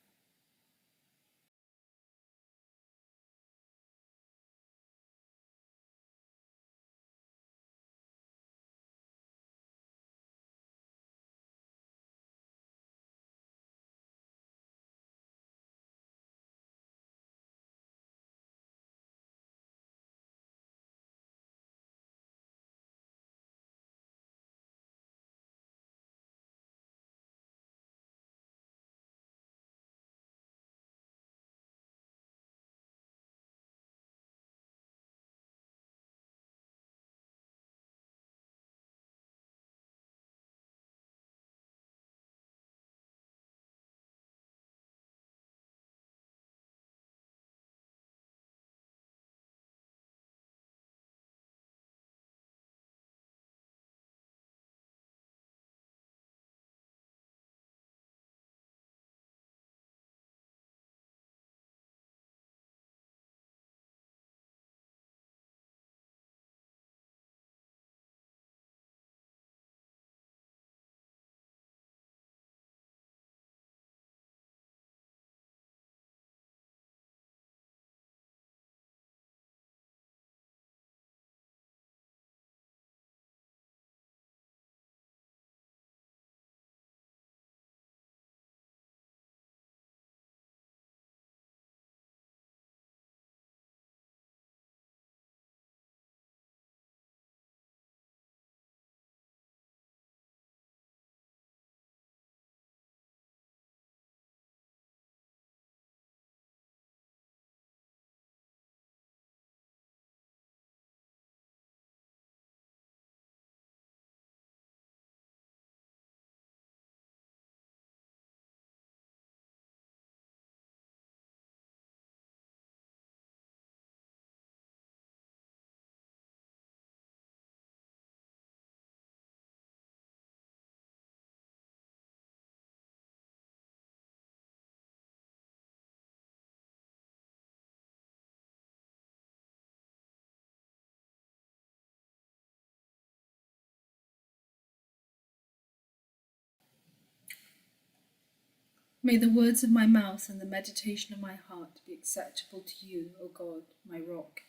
May the words of my mouth and the meditation of my heart be acceptable to you, O God, my rock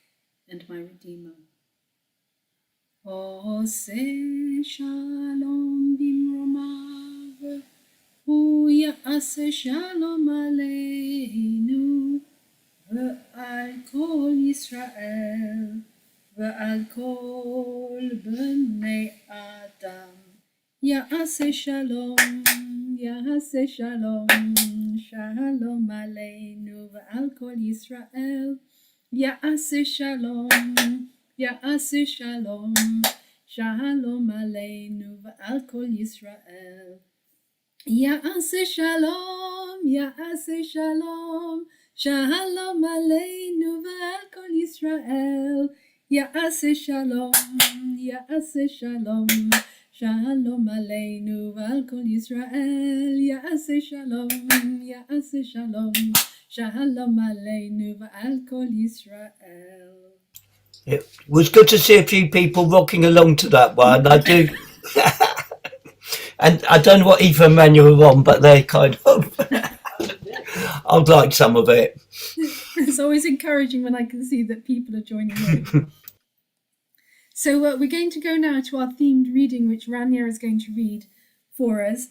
and my redeemer. Ose shalom bimromav, uyase shalom aleinu, ve'al kol Yisrael, ve'al kol bnei Adam. Ya'ase shalom, Ya'ase shalom, shalom aleinu ve'al kol Yisrael. Ya'ase shalom, Ya'ase shalom, shalom aleinu ve'al kol Yisrael. Ya'ase shalom, Ya'ase shalom, shalom aleinu ve'al kol Yisrael. Ya'ase shalom, Ya'ase shalom, shalom aleinu ve'al kol Yisrael. Ya'ase shalom, Ya'ase shalom, shalom aleinu ve'al kol Yisrael. It was good to see a few people rocking along to that one. I do. And I don't know what Eva and Manuel are on, but they kind of, I'd like some of it. It's always encouraging when I can see that people are joining in. So we're going to go now to our themed reading, which Rania is going to read for us.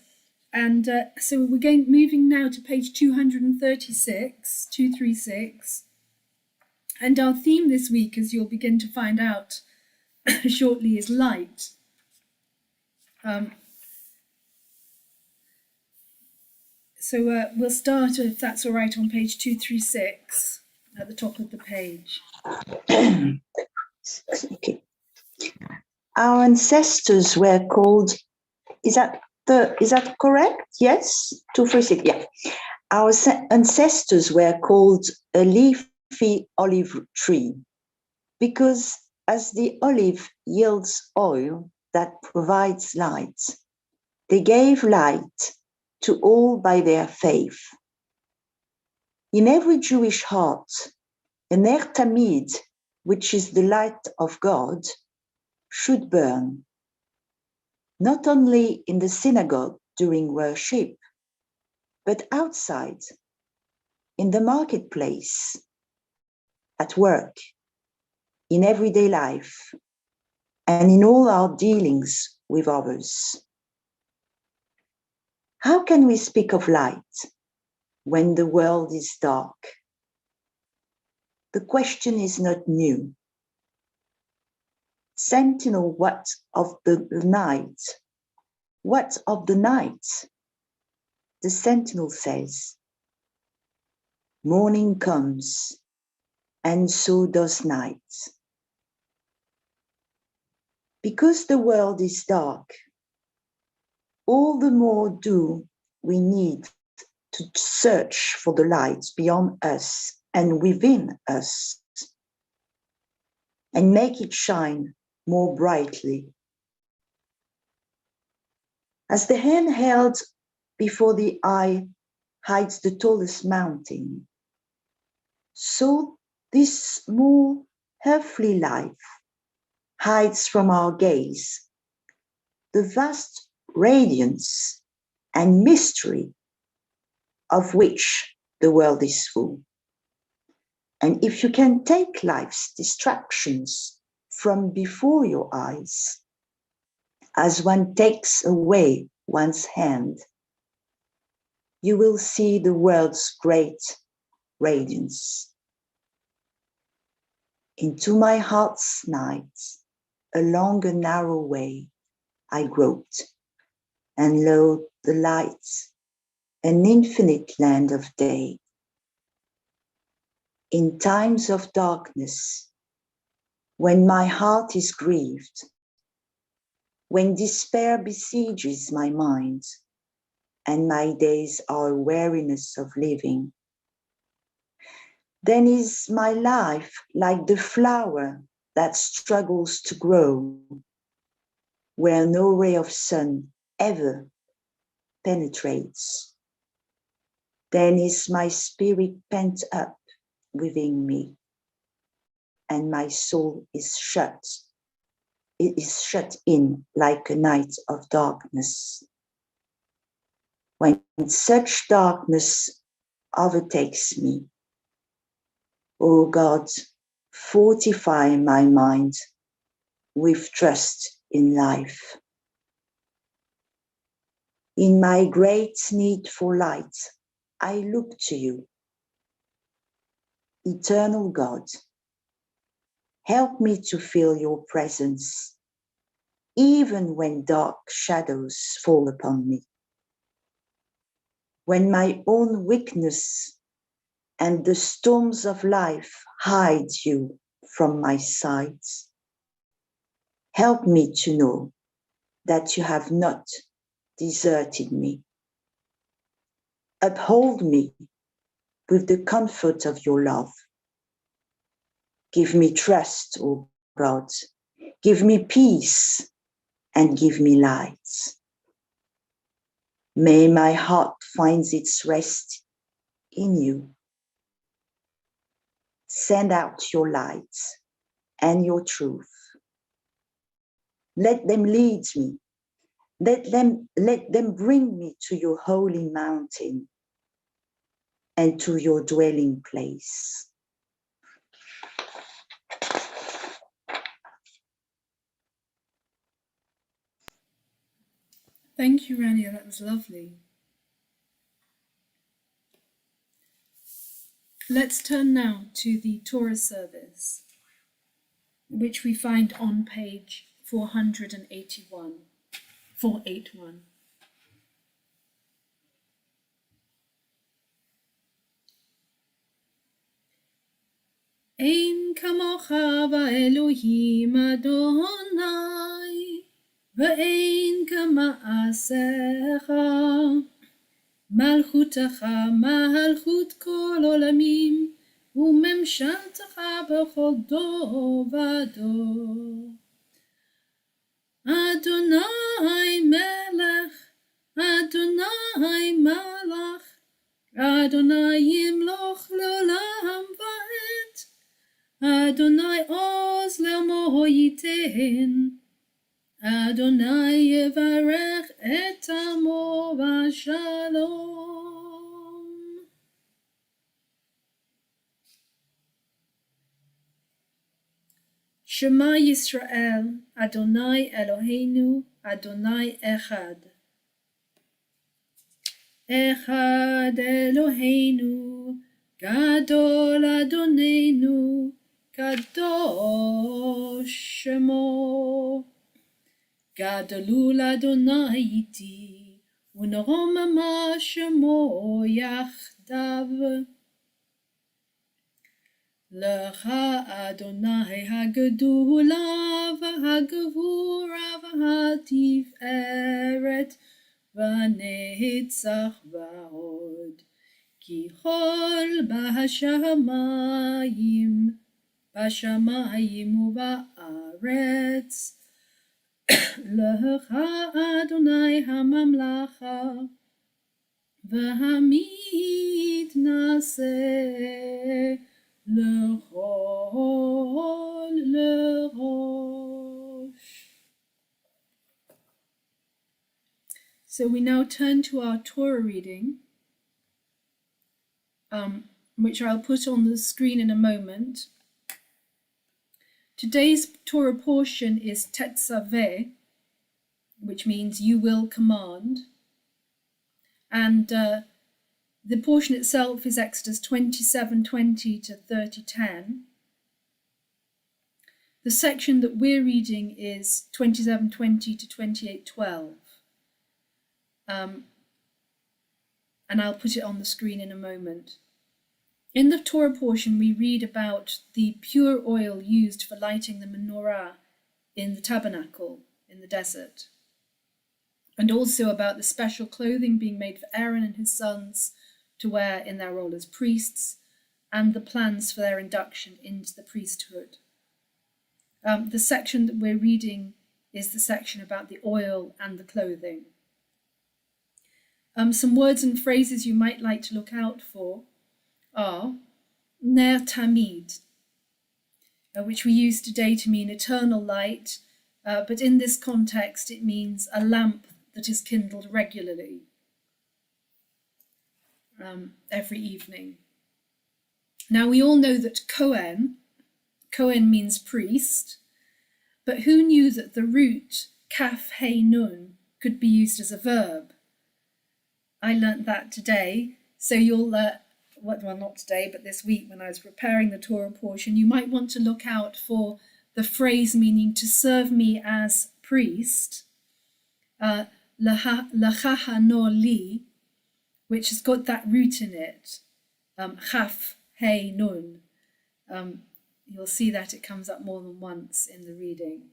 And so we're moving now to page 236. And our theme this week, as you'll begin to find out shortly, is light. So we'll start, if that's all right, on page 236 at the top of the page. Okay. Our ancestors were called, is that correct? Yes, 236, yeah. Our ancestors were called a leafy olive tree because as the olive yields oil that provides light, they gave light to all by their faith. In every Jewish heart, an Ner Tamid, which is the light of God, should burn, not only in the synagogue during worship, but outside, in the marketplace, at work, in everyday life, and in all our dealings with others. How can we speak of light when the world is dark? The question is not new. Sentinel, what of the night? What of the night? The sentinel says, morning comes, and so does night. Because the world is dark, all the more do we need to search for the light beyond us and within us, and make it shine more brightly. As the hand held before the eye hides the tallest mountain, so this more earthly life hides from our gaze the vast radiance and mystery of which the world is full. And if you can take life's distractions from before your eyes, as one takes away one's hand, you will see the world's great radiance. Into my heart's night, along a narrow way, I groped, and lo, the light, an infinite land of day. In times of darkness, when my heart is grieved, when despair besieges my mind, and my days are a weariness of living, then is my life like the flower that struggles to grow, where no ray of sun ever penetrates. Then is my spirit pent up within me, and my soul is shut. It is shut in like a night of darkness. when such darkness overtakes me. O God, fortify my mind with trust in life. In my great need for light, I look to you. Eternal God, help me to feel your presence, even when dark shadows fall upon me. When my own weakness and the storms of life hide you from my sight, help me to know that you have not deserted me. Uphold me with the comfort of your love. Give me trust, O God. Give me peace and give me light. May my heart find its rest in you. Send out your light and your truth. Let them lead me. Let them bring me to your holy mountain and to your dwelling place. Thank you, Rania. That was lovely. Let's turn now to the Torah service, which we find on page 481. Ein kamocha va'elohim Adonai, ve'ein kama'asecha, malchutecha malchut kol olamim, u'memshaltecha b'chol dor v'dor. Adonai melech, Adonai malach, Adonai yimloch le'olam va'ed, Adonai oz le'amo yiten, Adonai yevarech et amo v'shalom. Shema Yisrael, Adonai Eloheinu, Adonai Echad. Echad Eloheinu, Gadol Adonenu, Kadosh Shemo. Gadolul Adonai iti, u'neromama Shemo yachdav. Lecha Adonai hagedula v'hagevura v'hatiferet v'netzach v'hod. Ki chol b'hashamayim u'ba'aretz. Lecha Adonai hamamlacha v'hamid naseh l'chol l'rosh. So we now turn to our Torah reading, which I'll put on the screen in a moment. Today's Torah portion is Tetzaveh, which means you will command. And the portion itself is Exodus 27:20 to 30:10. The section that we're reading is 27:20 to 28:12. And I'll put it on the screen in a moment. In the Torah portion, we read about the pure oil used for lighting the menorah in the tabernacle in the desert, and also about the special clothing being made for Aaron and his sons to wear in their role as priests, and the plans for their induction into the priesthood. The section that we're reading is the section about the oil and the clothing. Some words and phrases you might like to look out for are Ner Tamid, which we use today to mean eternal light, but in this context it means a lamp that is kindled regularly. every evening. Now we all know that Cohen means priest, but who knew that the root kaf hey nun could be used as a verb? I learnt that today, so you'll, well, not today, but this week when I was preparing the Torah portion, you might want to look out for the phrase meaning to serve me as priest, l'chahano li, which has got that root in it, chaf hey nun. You'll see that it comes up more than once in the reading.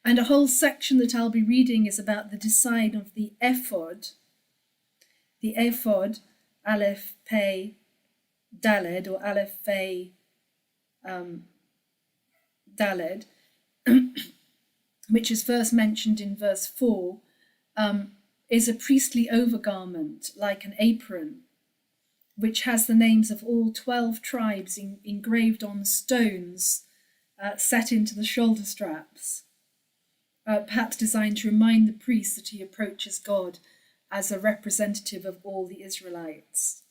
And a whole section that I'll be reading is about the design of the ephod. The ephod, Aleph, Pei, Daled, or Aleph, Pei, Daled, which is first mentioned in verse 4, is a priestly overgarment, like an apron, which has the names of all 12 tribes engraved on stones set into the shoulder straps, perhaps designed to remind the priest that he approaches God as a representative of all the Israelites.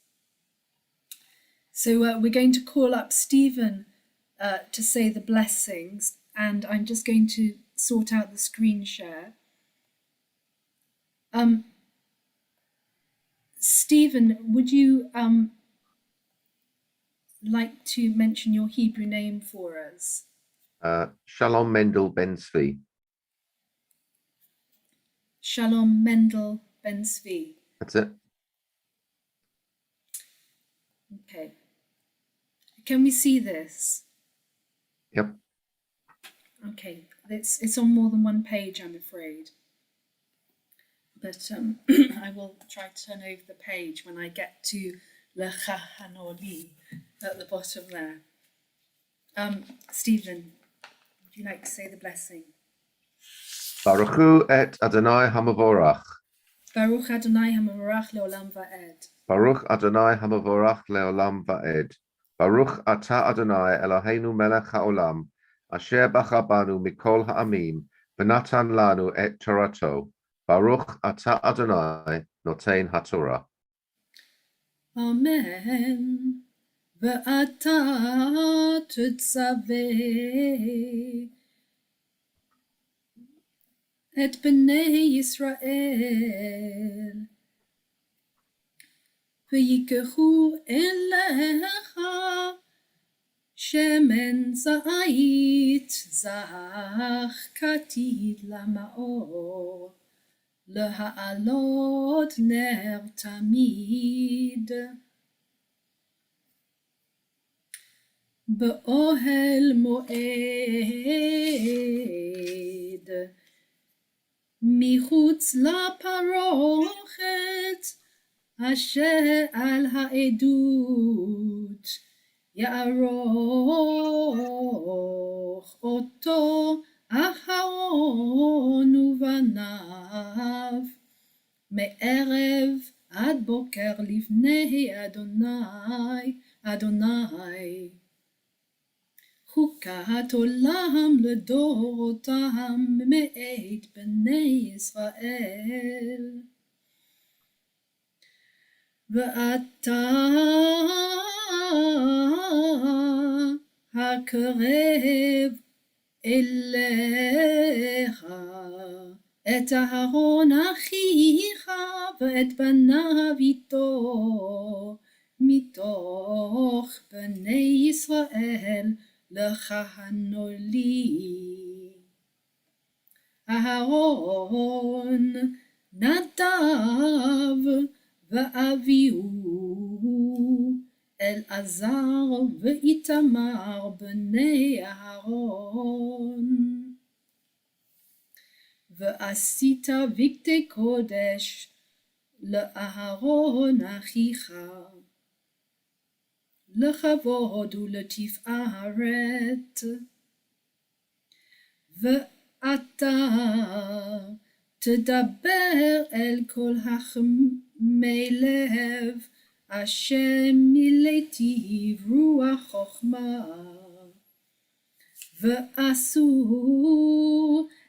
So we're going to call up Stephen to say the blessings, and I'm just going to sort out the screen share. Stephen, would you like to mention your Hebrew name for us? Shalom Mendel Ben Svi. Shalom Mendel Ben Svi. That's it. Okay. Can we see this? Yep. Okay. It's on more than one page, I'm afraid. But I will try to turn over the page when I get to L'chahanoli at the bottom there. Stephen, would you like to say the blessing? Baruchu et Adonai Hamavorach. Baruch Adonai Hamavorach leolam va'ed. Baruch Adonai Hamavorach leolam va'ed. Baruch Ata Adonai Eloheinu melech haolam, asher bachabanu mikol ha'amim, v'natan lanu et Torato. Baruch Ata Adonai noten haTorah. Amen. Ve'ata tetzaveh et bnei Yisrael ve'yikechu elecha shemen zayit zach katid lamaor להעלות נר תמיד. באוהל מועד, מחוץ לפרוכת, אשר על העדות, יערוך אותו אהרון ובניו, מערב עד בוקר לפני אדוני. חוקת עולם לדורותם מאת בני ישראל. ואתה הקרב אליך את אהרון אחיך ואת בניו איתו מתוך בני ישראל לכהנו לי. אהרון נדב ואביהו אלעזר ואיתמר בני אהרון. ועשית בגדי קודש לאהרון אחיך, לכבוד ולתפארת. ואתה תדבר אל כל החכמי לב, אשר מילאתי רוח חוכמה, ועשו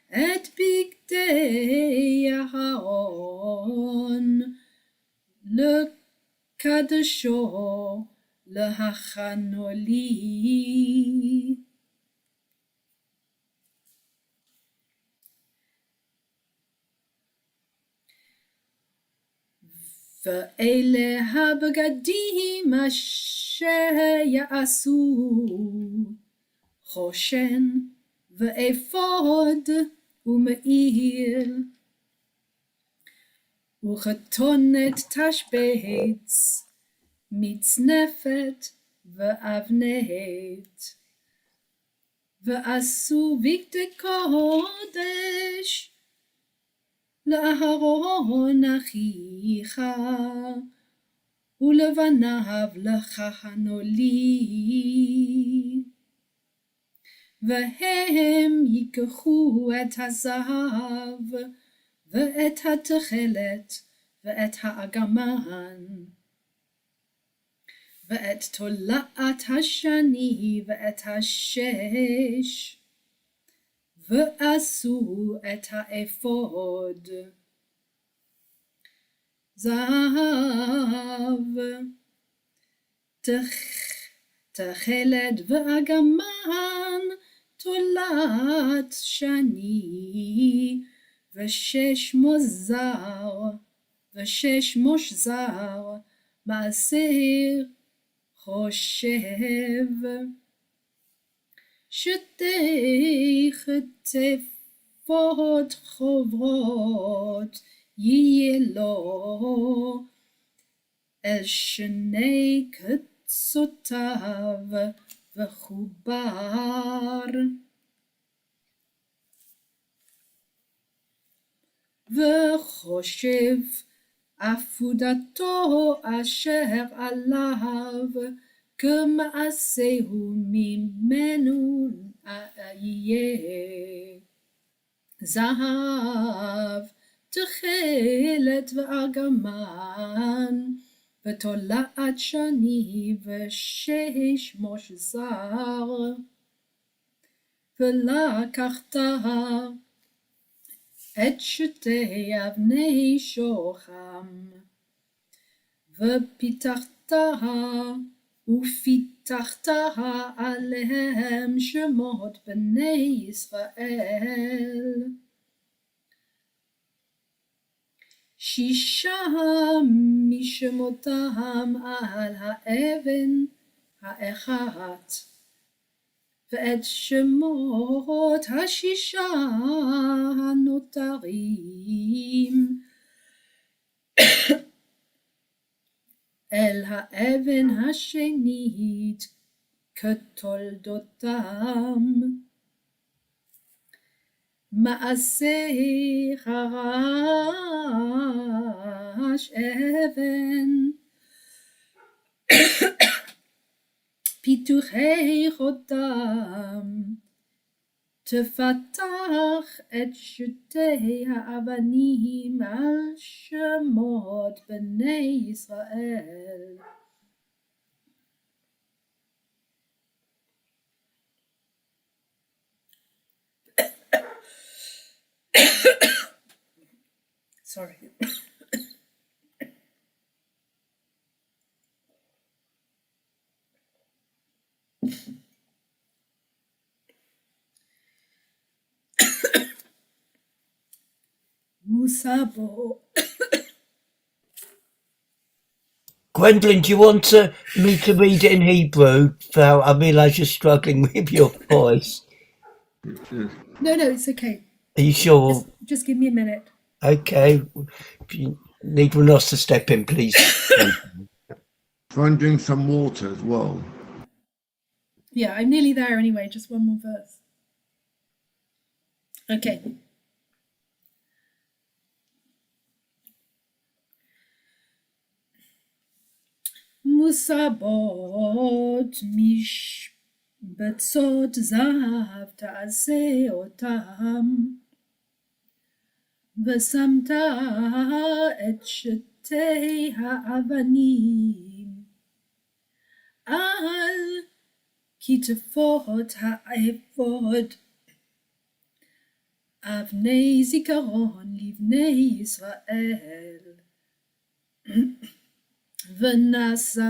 את בגדי אהרון קדשו להכנו לי. ואלה הבגדים אשר יעשו, חושן ואפוד ומעיל, וכתונת תשבץ, מצנפת ואבנית. ועשו בגדי קודש לאהרון אחיך, ולבניו לכהנו לי. והם ייקחו את הזהב ואת התכלת ואת האגמן ואת תולעת השני ואת השש, ועשו את האפוד. זהב, תכלת ואגמן, תולעת שני, ושש מושזר, מעשר חושב. שתי חטפות חוברות יהיה לו, אל שני קצותיו וחובר. וחושב עפודתו אשר עליו, כמעשהו ממנו יהיה. זהב, תכלת ואגמן, ותולעת שני ושש מושזר. ולקחת את שתי אבני שוחם, ופיתחת עליהם שמות בני ישראל. 6 משמותם על האבן האחת, ואת שמות 6 הנותרים אל האבן השנית כתולדותם. מעשה חרש אבן, פיתוחי חותם, תפתח את שתי האבנים על שמות בני ישראל. Sorry. Musabo. Gwendolyn, do you want me to read it in Hebrew? I realise you're struggling with your voice. No, it's okay. Are you sure? Just give me a minute. Okay. If you need one else to step in, please. Try and drink some water as well. Yeah, I'm nearly there anyway. Just one more verse. Okay. Musabot משבצות זהב תעשה אותם, ושמת את שתי האבנים על כתפות האפוד, אבני זיכרון לבני ישראל. ונשא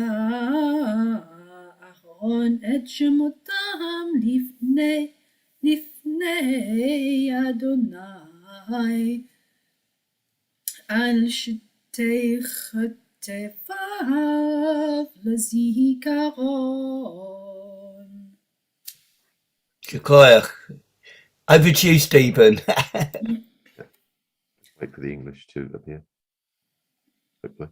אהרון את שמותם לפני אדוני על שתי כתפיו לזיכרון. Shakoyach. Over to you, Stephen. Wait for the English to appear. Hopefully.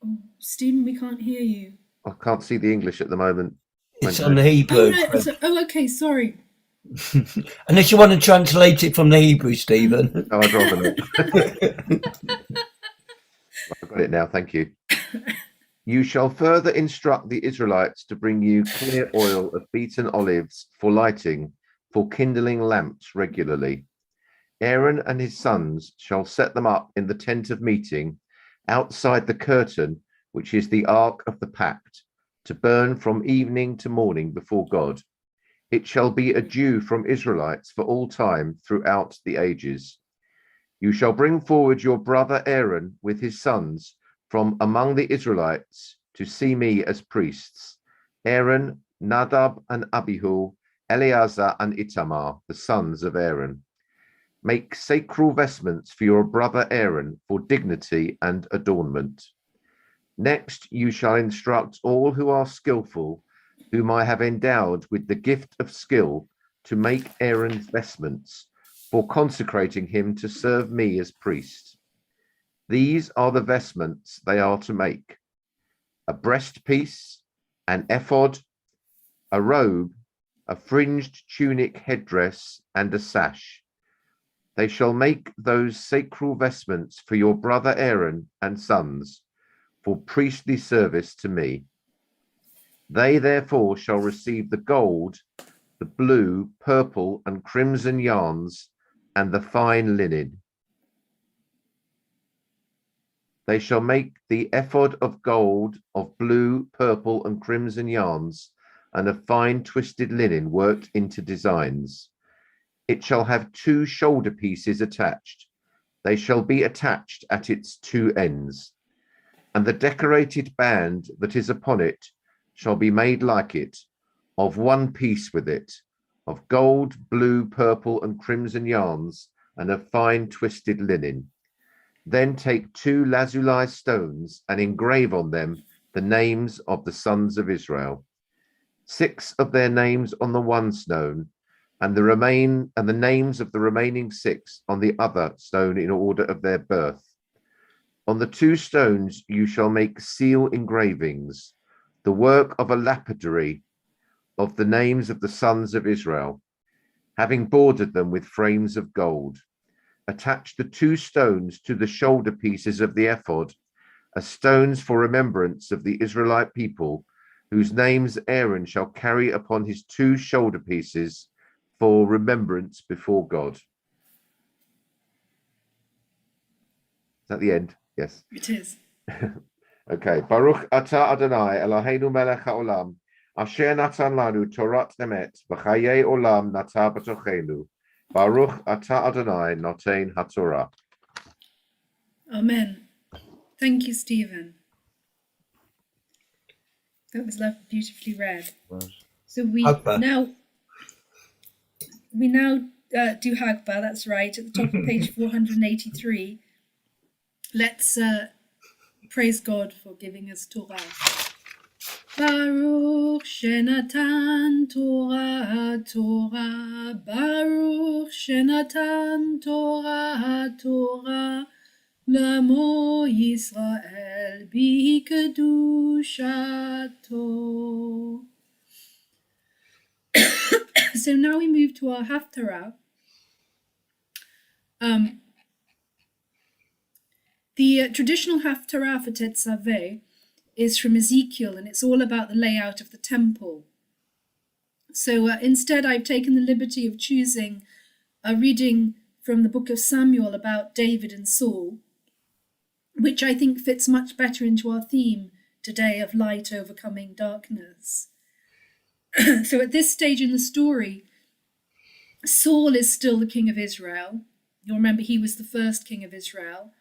Oh, Stephen, we can't hear you. I can't see the English at the moment. It's on the Hebrew. Oh, okay, sorry. Unless you want to translate it from the Hebrew, Stephen. Oh, I'd rather not. I've got it now, thank you. You shall further instruct the Israelites to bring you clear oil of beaten olives for lighting, for kindling lamps regularly. Aaron and his sons shall set them up in the tent of meeting, outside the curtain, which is the ark of the pact, to burn from evening to morning before God. It shall be a dew from Israelites for all time throughout the ages. You shall bring forward your brother Aaron with his sons from among the Israelites to see me as priests. Aaron, Nadab and Abihu, Eleazar and Itamar, the sons of Aaron. Make sacral vestments for your brother Aaron for dignity and adornment. Next, you shall instruct all who are skillful, whom I have endowed with the gift of skill, to make Aaron's vestments, for consecrating him to serve me as priest. These are the vestments they are to make: a breastpiece, an ephod, a robe, a fringed tunic headdress, and a sash. They shall make those sacral vestments for your brother Aaron and sons, for priestly service to me. They therefore shall receive the gold, the blue, purple, and crimson yarns, and the fine linen. They shall make the ephod of gold, of blue, purple, and crimson yarns, and of fine twisted linen worked into designs. It shall have 2 shoulder pieces attached. They shall be attached at its 2 ends. And the decorated band that is upon it shall be made like it, of one piece with it, of gold, blue, purple, and crimson yarns, and of fine twisted linen. Then take 2 lazuli stones and engrave on them the names of the sons of Israel, 6 of their names on the one stone, and the names of the remaining 6 on the other stone in order of their birth. On the 2 stones you shall make seal engravings, the work of a lapidary, of the names of the sons of Israel, having bordered them with frames of gold. Attach the 2 stones to the shoulder pieces of the ephod, as stones for remembrance of the Israelite people, whose names Aaron shall carry upon his 2 shoulder pieces for remembrance before God. Is that the end? Yes. It is. Okay. Baruch atah Adonai Eloheinu melech haolam, asher natan lanu torat emet v'chayei olam nata b'tochenu. Baruch atah Adonai noten haTorah. Amen. Thank you, Stephen. That was beautifully read. So we now do Hagbah. That's right, at the top of page 483. Let's praise God for giving us Torah. Baruch Shenatan Torah Torah, Baruch Shenatan Torah Torah, L'amo Yisrael b'kedushato. So now we move to our Haftarah. The traditional Haftarah for Tetzaveh is from Ezekiel, and it's all about the layout of the temple. So instead, I've taken the liberty of choosing a reading from the book of Samuel about David and Saul, which I think fits much better into our theme today of light overcoming darkness. So at this stage in the story, Saul is still the king of Israel. You'll remember he was the first king of Israel.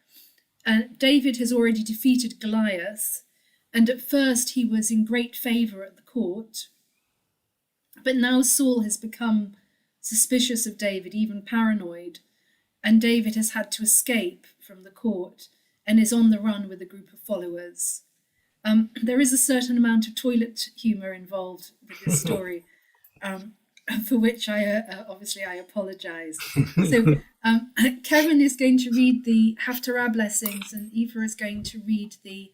David has already defeated Goliath, and at first he was in great favour at the court. But now Saul has become suspicious of David, even paranoid, and David has had to escape from the court and is on the run with a group of followers. There is a certain amount of toilet humour involved with this story, for which I obviously I apologise. So Kevin is going to read the Haftarah blessings, and Eva is going to read the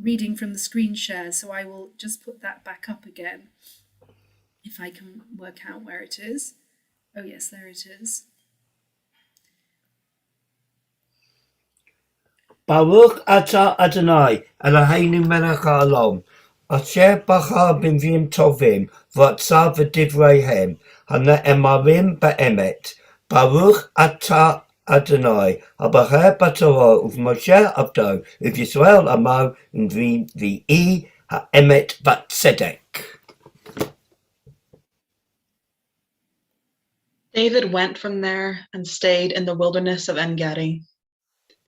reading from the screen share. So I will just put that back up again, if I can work out where it is. Oh yes, there it is. Baruch atah Adonai, Eloheinu melech haolam, asher bachar b'nviim tovim, v'atzah v'divreihem, hana'emarim ba'emet. Baruch atah Adonai, habacher b'torah uv'Moshe avdo, uv'Yisrael amo, v'i ha'emet v'tzedek. David went from there and stayed in the wilderness of En-Gedi.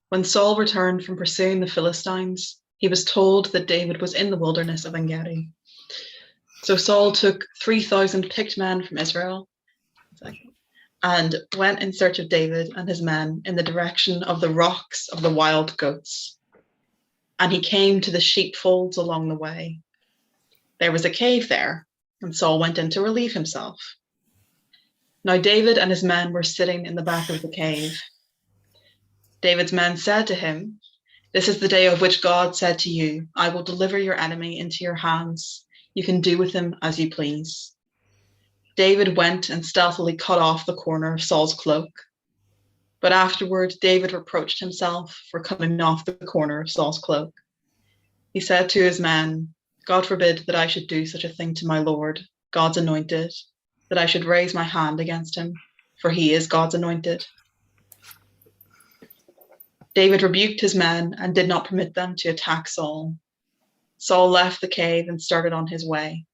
When Saul returned from pursuing the Philistines, he was told that David was in the wilderness of En-Gedi. So Saul took 3,000 picked men from Israel and went in search of David and his men in the direction of the rocks of the wild goats. And he came to the sheepfolds along the way. There was a cave there, and Saul went in to relieve himself. Now David and his men were sitting in the back of the cave. David's men said to him, "This is the day of which God said to you, I will deliver your enemy into your hands. You can do with him as you please." David went and stealthily cut off the corner of Saul's cloak. But afterward, David reproached himself for cutting off the corner of Saul's cloak. He said to his men, "God forbid that I should do such a thing to my Lord, God's anointed, that I should raise my hand against him, for he is God's anointed." David rebuked his men and did not permit them to attack Saul. Saul left the cave and started on his way.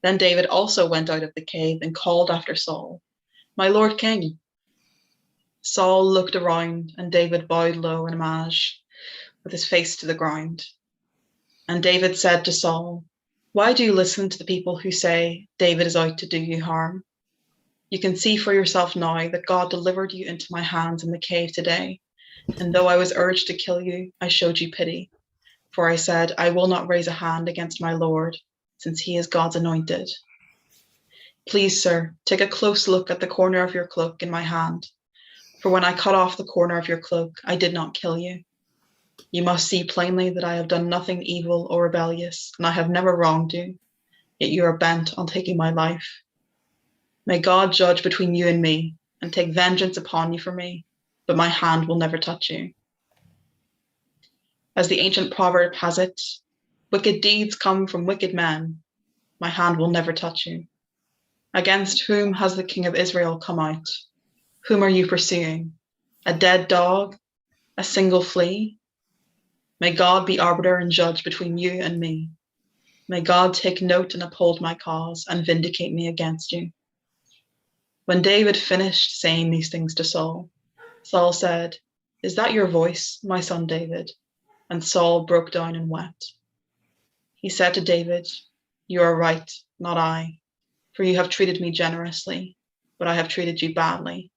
Then David also went out of the cave and called after Saul, "My Lord King." Saul looked around, and David bowed low in homage, with his face to the ground. And David said to Saul, "Why do you listen to the people who say David is out to do you harm? You can see for yourself now that God delivered you into my hands in the cave today. And though I was urged to kill you, I showed you pity. For I said, I will not raise a hand against my Lord, since he is God's anointed. Please, sir, take a close look at the corner of your cloak in my hand. For when I cut off the corner of your cloak, I did not kill you. You must see plainly that I have done nothing evil or rebellious, and I have never wronged you, yet you are bent on taking my life. May God judge between you and me, and take vengeance upon you for me, but my hand will never touch you. As the ancient proverb has it, wicked deeds come from wicked men. My hand will never touch you. Against whom has the king of Israel come out? Whom are you pursuing? A dead dog? A single flea? May God be arbiter and judge between you and me. May God take note and uphold my cause and vindicate me against you." When David finished saying these things to Saul, Saul said, "Is that your voice, my son David?" And Saul broke down and wept. He said to David, "You are right, not I, for you have treated me generously, but I have treated you badly.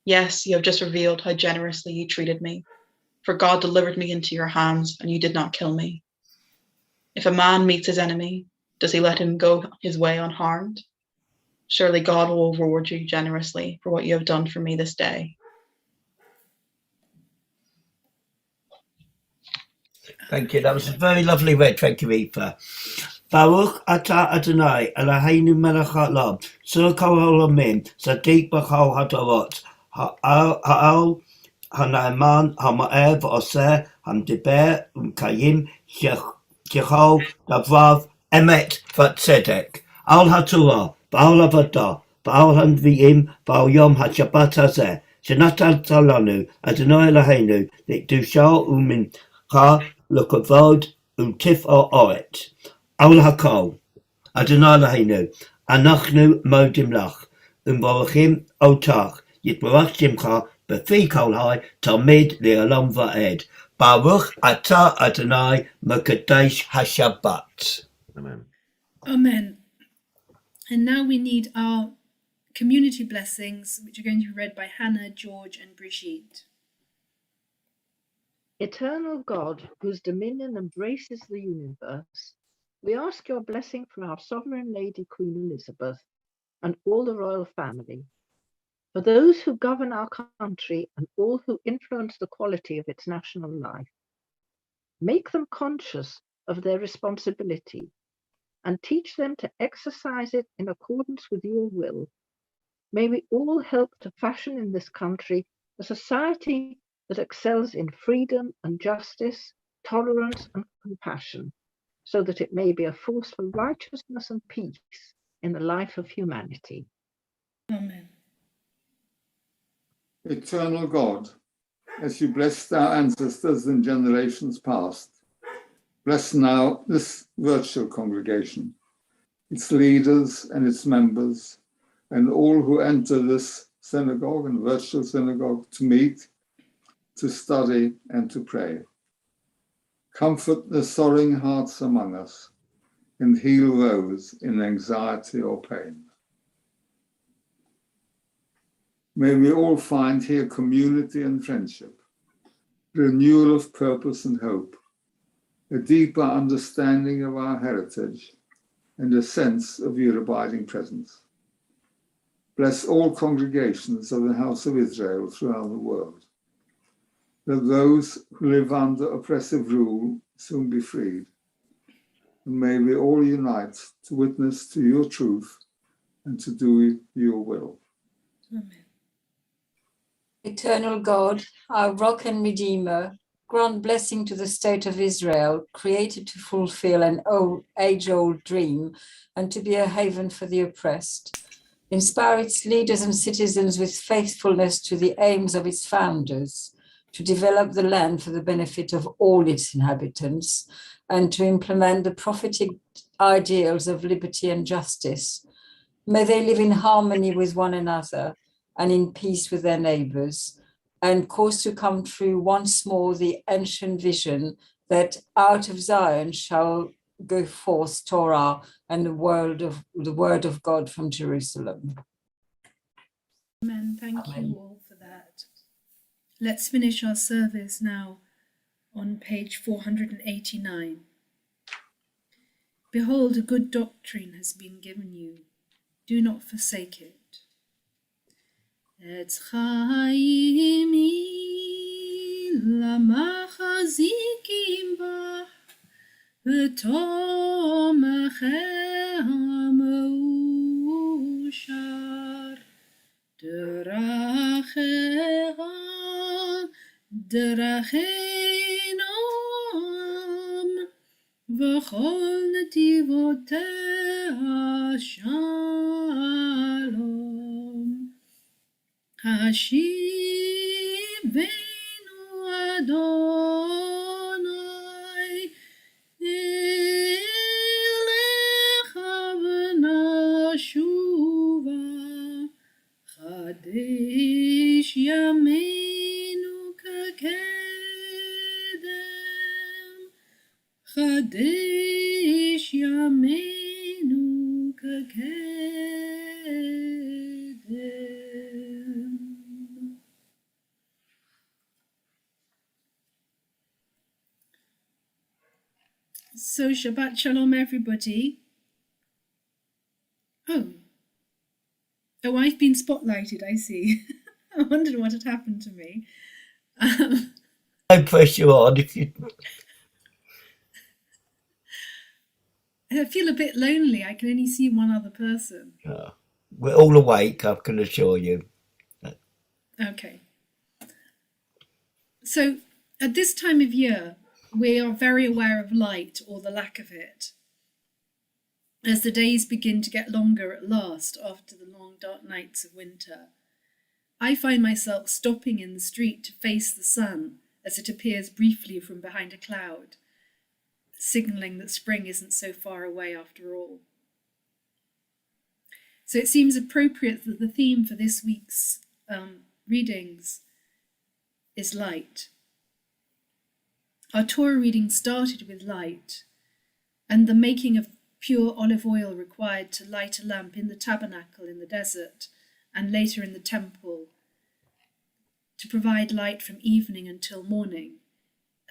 Yes, you have just revealed how generously you treated me, for God delivered me into your hands and you did not kill me. If a man meets his enemy, does he let him go his way unharmed? Surely God will reward you generously for what you have done for me this day." Thank you. That was a very lovely read. Thank you, Eva. Baruch atah Adonai, Eloheinu melech haolam, tzur kol ha'olamim, tzaddik b'chol hadorot, ha'al ha'na'eman ha'ma'er v'oseh ha'mdiber u'mkayim kechol davrav emet v'tzedek. Al ha'torah, ba'al avodah, ba'al ha'nvi'im, ba'al yom ha'shabbat hazeh, shenatan lanu Adonai Eloheinu, l'kedusha u'mincha l'kavod u'tif'o oret. Al hakol, Adonai Eloheinu, אנחנו מודים לך, ומברכים אותך, יתברך שמך, בפי כל חי, תמיד לעולם ועד. ברוך אתה אדוני מקדש השבת. Amen. Amen. And now we need our community blessings, which are going to be read by Hannah, George, and Brigitte. Eternal God, whose dominion embraces the universe, we ask your blessing for our Sovereign Lady Queen Elizabeth and all the royal family, for those who govern our country and all who influence the quality of its national life. Make them conscious of their responsibility and teach them to exercise it in accordance with your will. May we all help to fashion in this country a society that excels in freedom and justice, tolerance and compassion, so that it may be a force for righteousness and peace in the life of humanity. Amen. Eternal God, as you blessed our ancestors in generations past, bless now this virtual congregation, its leaders and its members, and all who enter this synagogue and virtual synagogue to meet, to study, and to pray. Comfort the sorrowing hearts among us and heal those in anxiety or pain. May we all find here community and friendship, renewal of purpose and hope, a deeper understanding of our heritage, and a sense of your abiding presence. Bless all congregations of the House of Israel throughout the world, that those who live under oppressive rule soon be freed. And may we all unite to witness to your truth and to do your will. Amen. Eternal God, our rock and redeemer, grant blessing to the state of Israel, created to fulfill an age-old dream and to be a haven for the oppressed. Inspire its leaders and citizens with faithfulness to the aims of its founders, to develop the land for the benefit of all its inhabitants, and to implement the prophetic ideals of liberty and justice. May they live in harmony with one another and in peace with their neighbors, and cause to come true once more the ancient vision that out of Zion shall go forth Torah and the word of God from Jerusalem. Amen. Thank you all for that. Let's finish our service now on page 489. Behold, a good doctrine has been given you. Do not forsake it. Et chaimi lamachazikim bach v'tomacheh ha'maushar drachei noam v'chol netivoteh shalom. Hashivenu Adonai elecha v'nashuva chadesh yameinu kakedem chadesh yameinu kakedem. So Shabbat Shalom, everybody. Oh, I've been spotlighted, I see. I wondered what had happened to me. I press you on if you... I feel a bit lonely. I can only see one other person. We're all awake, I can assure you. Okay. So at this time of year, we are very aware of light or the lack of it. As the days begin to get longer at last after the long dark nights of winter, I find myself stopping in the street to face the sun as it appears briefly from behind a cloud, signalling that spring isn't so far away after all. So it seems appropriate that the theme for this week's readings is light. Our Torah reading started with light and the making of pure olive oil required to light a lamp in the tabernacle in the desert and later in the temple to provide light from evening until morning,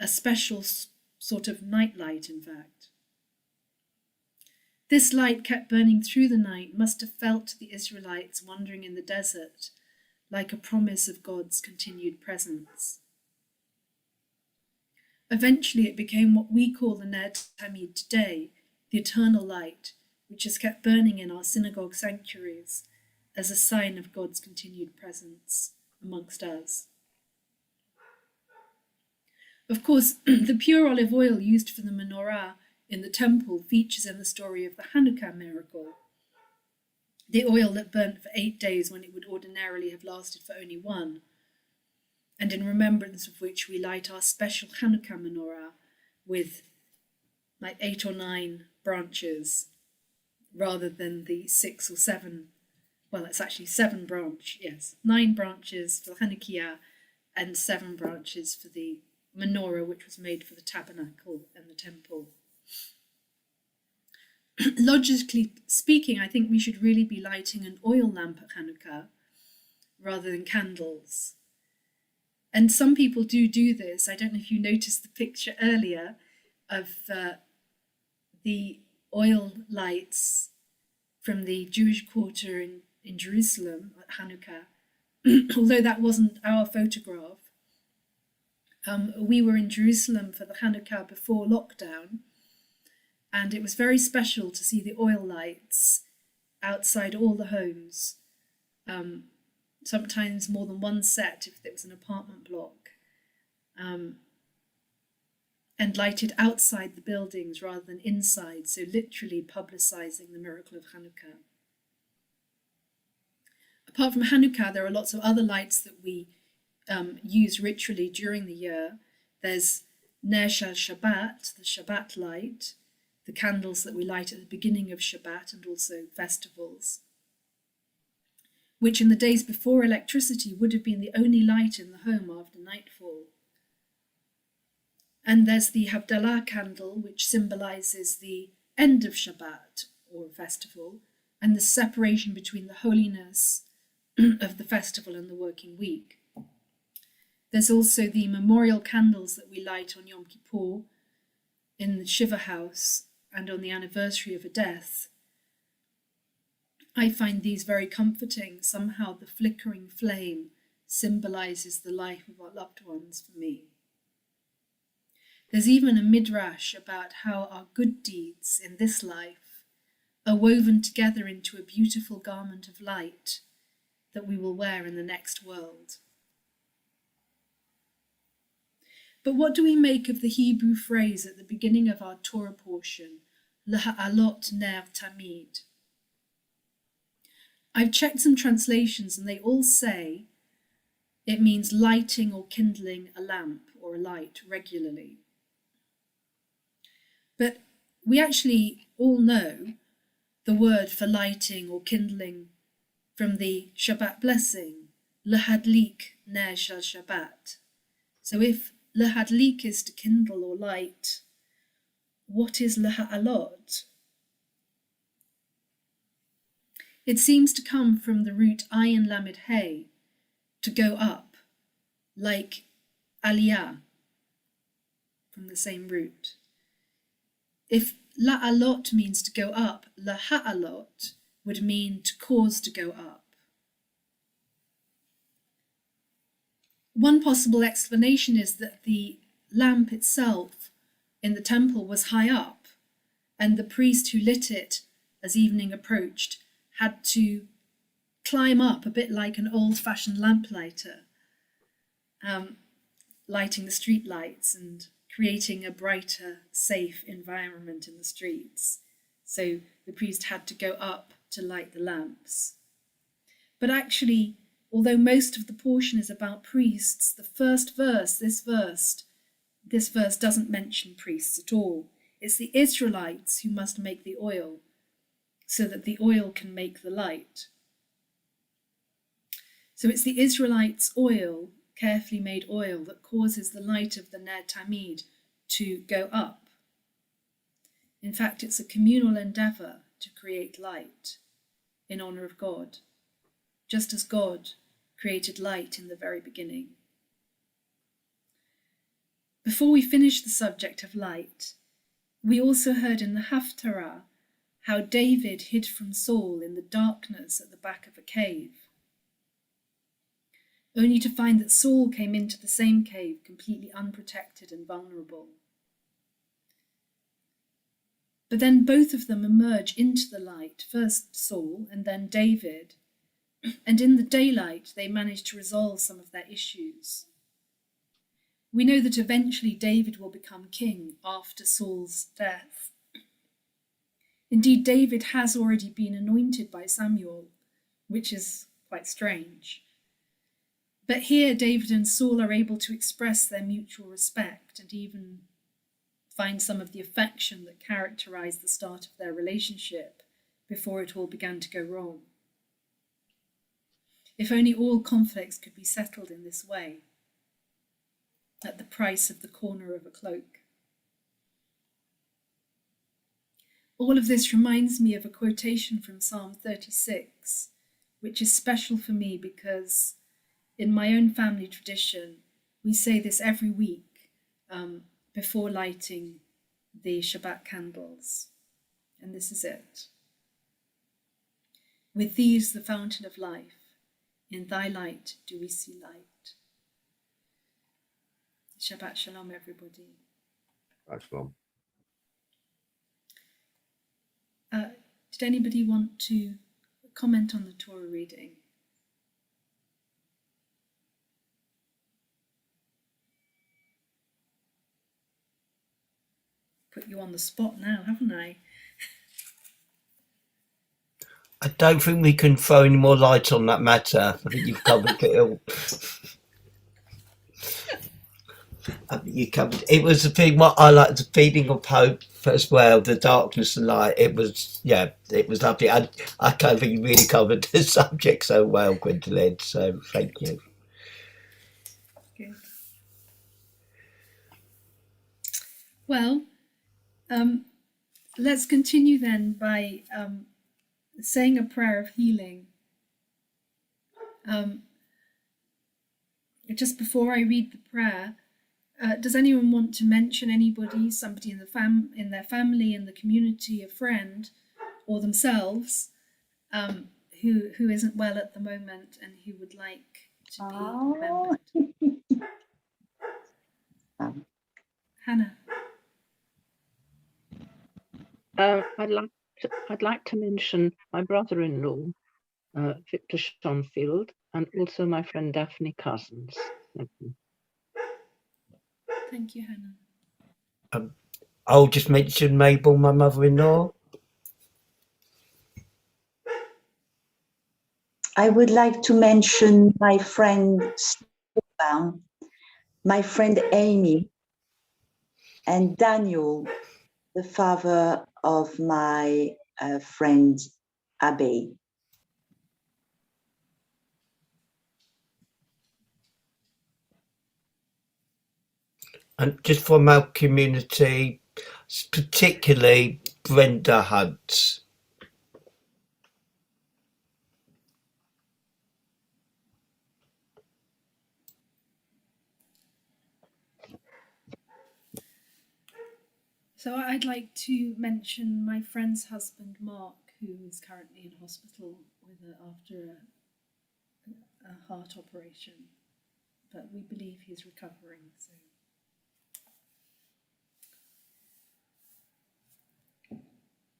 a special sort of night light, in fact. This light kept burning through the night must have felt to the Israelites wandering in the desert like a promise of God's continued presence. Eventually it became what we call the Ner Tamid today, the eternal light, which has kept burning in our synagogue sanctuaries as a sign of God's continued presence amongst us. Of course, the pure olive oil used for the menorah in the temple features in the story of the Hanukkah miracle, the oil that burnt for 8 days when it would ordinarily have lasted for only 1, and in remembrance of which we light our special Hanukkah menorah with like 8 or 9 branches rather than the 6 or 7, well, it's actually 7 yes, 9 branches for the Hanukkah and 7 branches for the menorah, which was made for the tabernacle and the temple. Logically speaking, I think we should really be lighting an oil lamp at Hanukkah rather than candles. And some people do this. I don't know if you noticed the picture earlier of the oil lights from the Jewish quarter in Jerusalem at Hanukkah. Although that wasn't our photograph, we were in Jerusalem for the Hanukkah before lockdown, and it was very special to see the oil lights outside all the homes, sometimes more than one set if it was an apartment block, and lighted outside the buildings rather than inside, so literally publicising the miracle of Hanukkah. Apart from Hanukkah, there are lots of other lights that we use ritually during the year. There's Ner Shel Shabbat, the Shabbat light, the candles that we light at the beginning of Shabbat and also festivals, which in the days before electricity would have been the only light in the home after nightfall. And there's the Havdalah candle, which symbolises the end of Shabbat or festival and the separation between the holiness of the festival and the working week. There's also the memorial candles that we light on Yom Kippur in the Shiva house and on the anniversary of a death. I find these very comforting. Somehow the flickering flame symbolises the life of our loved ones for me. There's even a midrash about how our good deeds in this life are woven together into a beautiful garment of light that we will wear in the next world. But what do we make of the Hebrew phrase at the beginning of our Torah portion, L'ha'alot ner tamid? I've checked some translations and they all say it means lighting or kindling a lamp or a light regularly. But we actually all know the word for lighting or kindling from the Shabbat blessing, L'hadlik ner shel Shabbat. So if L'hadlik is to kindle or light, what is L'ha'alot? It seems to come from the root ayin lamed hey, to go up, like aliyah, from the same root. If la'alot means to go up, laha'alot would mean to cause to go up. One possible explanation is that the lamp itself in the temple was high up, and the priest who lit it as evening approached had to climb up a bit like an old-fashioned lamplighter, lighting the street lights and creating a brighter, safe environment in the streets. So the priest had to go up to light the lamps. But actually, although most of the portion is about priests, the first verse, this verse doesn't mention priests at all. It's the Israelites who must make the oil. so that the oil can make the light. So it's the Israelites' oil, carefully made oil, that causes the light of the Ner Tamid to go up. In fact, it's a communal endeavour to create light in honour of God, just as God created light in the very beginning. Before we finish the subject of light, we also heard in the Haftarah how David hid from Saul in the darkness at the back of a cave, only to find that Saul came into the same cave completely unprotected and vulnerable. But then both of them emerge into the light, first Saul and then David, and in the daylight they manage to resolve some of their issues. We know that eventually David will become king after Saul's death. Indeed, David has already been anointed by Samuel, which is quite strange. But here David and Saul are able to express their mutual respect and even find some of the affection that characterized the start of their relationship before it all began to go wrong. If only all conflicts could be settled in this way, at the price of the corner of a cloak. All of this reminds me of a quotation from Psalm 36, which is special for me because in my own family tradition, we say this every week before lighting the Shabbat candles. And this is it. With these, the fountain of life, in thy light do we see light. Shabbat Shalom, everybody. Shalom. Did anybody want to comment on the Torah reading? Put you on the spot now, haven't I? I don't think we can throw any more light on that matter. I think you've covered it all. You covered. It was the thing. What I like, the feeling of hope as well, the darkness and light. It was, yeah, it was lovely. I can't think you really covered the subject so well, Gwendolyn. So thank you. Good. Well, let's continue then by saying a prayer of healing. Just before I read the prayer, does anyone want to mention anybody, somebody in the in their family, in the community, a friend, or themselves, who isn't well at the moment and who would like to be remembered? Hannah. I'd like to mention my brother-in-law, Victor Schonfield, and also my friend Daphne Cousins. Thank you. Thank you, Hannah. I'll just mention Mabel, my mother-in-law. I would like to mention my friend Stefan, my friend Amy, and Daniel, the father of my friend Abe. And just from our community, particularly Brenda Hunt. So I'd like to mention my friend's husband, Mark, who is currently in hospital after a heart operation, but we believe he's recovering. So.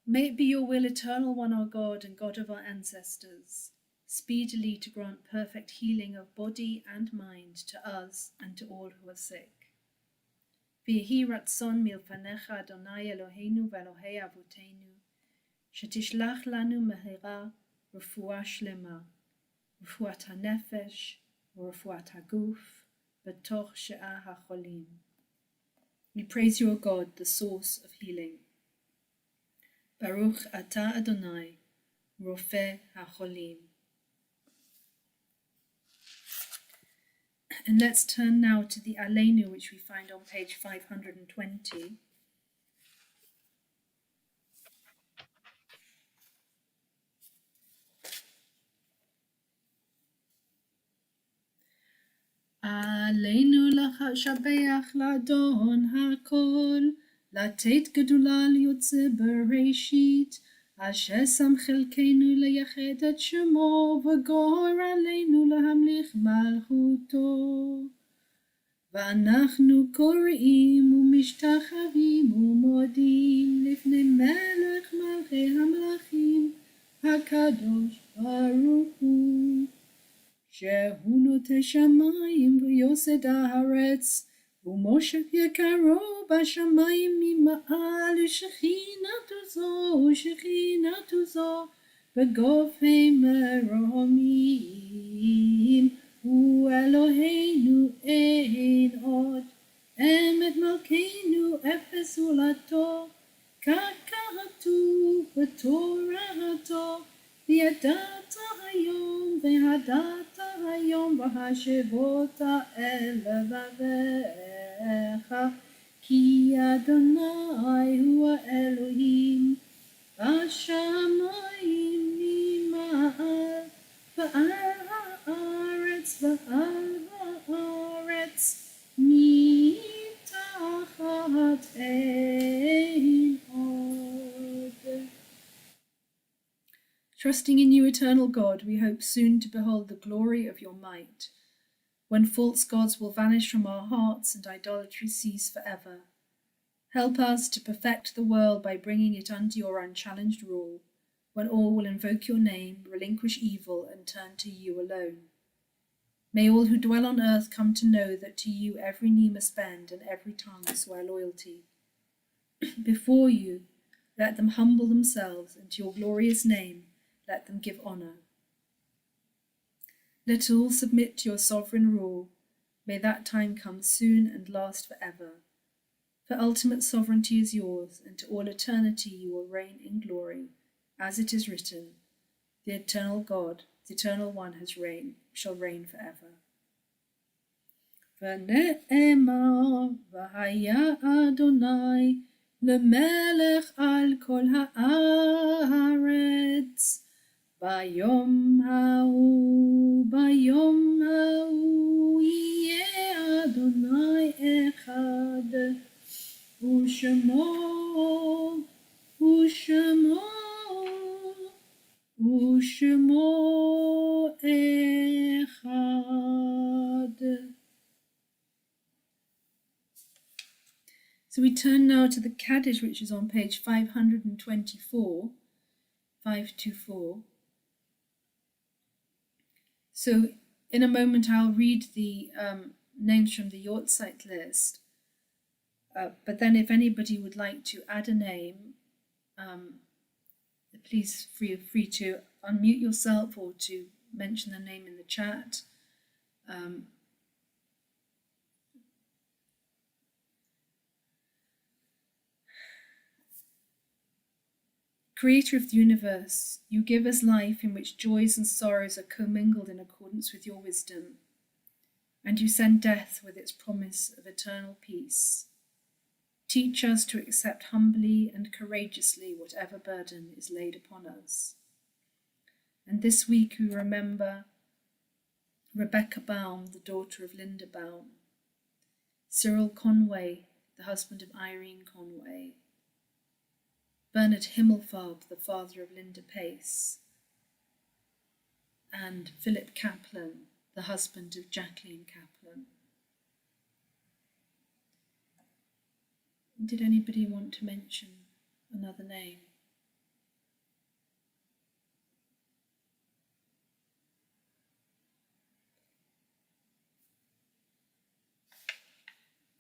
May it be your will, eternal one, our God and God of our ancestors, speedily to grant perfect healing of body and mind to us and to all who are sick. V'yehi ratzon milfanecha Adonai Eloheinu v'Elohei Avotenu, shetishlach lanu mehera refuah shlema, refuat hanefesh v'refuat haguf, b'toch she'ah hacholim. We praise you, O God, the source of healing. Baruch Atah Adonai, Rofeh HaCholim. And let's turn now to the Aleinu, which we find on page 520. עלינו לשבח לאדון הכל, לתת גדולה ליוצא בראשית, אשר שם חלקנו לייחד את שמו, וגורר עלינו להמליך מלכותו. ואנחנו קוראים ומשתחווים ומודים לפני מלך מלכי המלכים, הקדוש ברוך הוא. שהוא נוטה שמיים ויוסד הארץ, ומושך יקרו בשמיים ממעל, שכינתו זו בגופי מרומים. הוא אלוהינו אין עוד, אמת מלכנו אפס זולתו, כך כתוב בתורתו, וידעת היום והדעת היום והשבות אל לבביך, כי אדוני הוא האלוהים בשמיים ממעל ועל הארץ מתחת אין עוד. Trusting in you, eternal God, we hope soon to behold the glory of your might, when false gods will vanish from our hearts and idolatry cease forever. Help us to perfect the world by bringing it under your unchallenged rule, when all will invoke your name, relinquish evil, and turn to you alone. May all who dwell on earth come to know that to you every knee must bend and every tongue swear loyalty. Before you, let them humble themselves, and to your glorious name let them give honour. Let all submit to your sovereign rule. May that time come soon and last forever. For ultimate sovereignty is yours, and to all eternity you will reign in glory. As it is written, the eternal God, the eternal one shall reign forever. ונאמר והיה אדוני למלך על כל הארץ. ביום ההוא יהיה אדוני אחד, ושמו אחד. So we turn now to the Kaddish, which is on page 524. So in a moment I'll read the names from the Yortzeit list, but then if anybody would like to add a name, please feel free to unmute yourself or to mention the name in the chat. Creator of the universe, you give us life in which joys and sorrows are commingled in accordance with your wisdom, and you send death with its promise of eternal peace. Teach us to accept humbly and courageously whatever burden is laid upon us. And this week we remember Rebecca Baum, the daughter of Linda Baum, Cyril Conway, the husband of Irene Conway, Bernard Himmelfarb, the father of Linda Pace, and Philip Kaplan, the husband of Jacqueline Kaplan. Did anybody want to mention another name?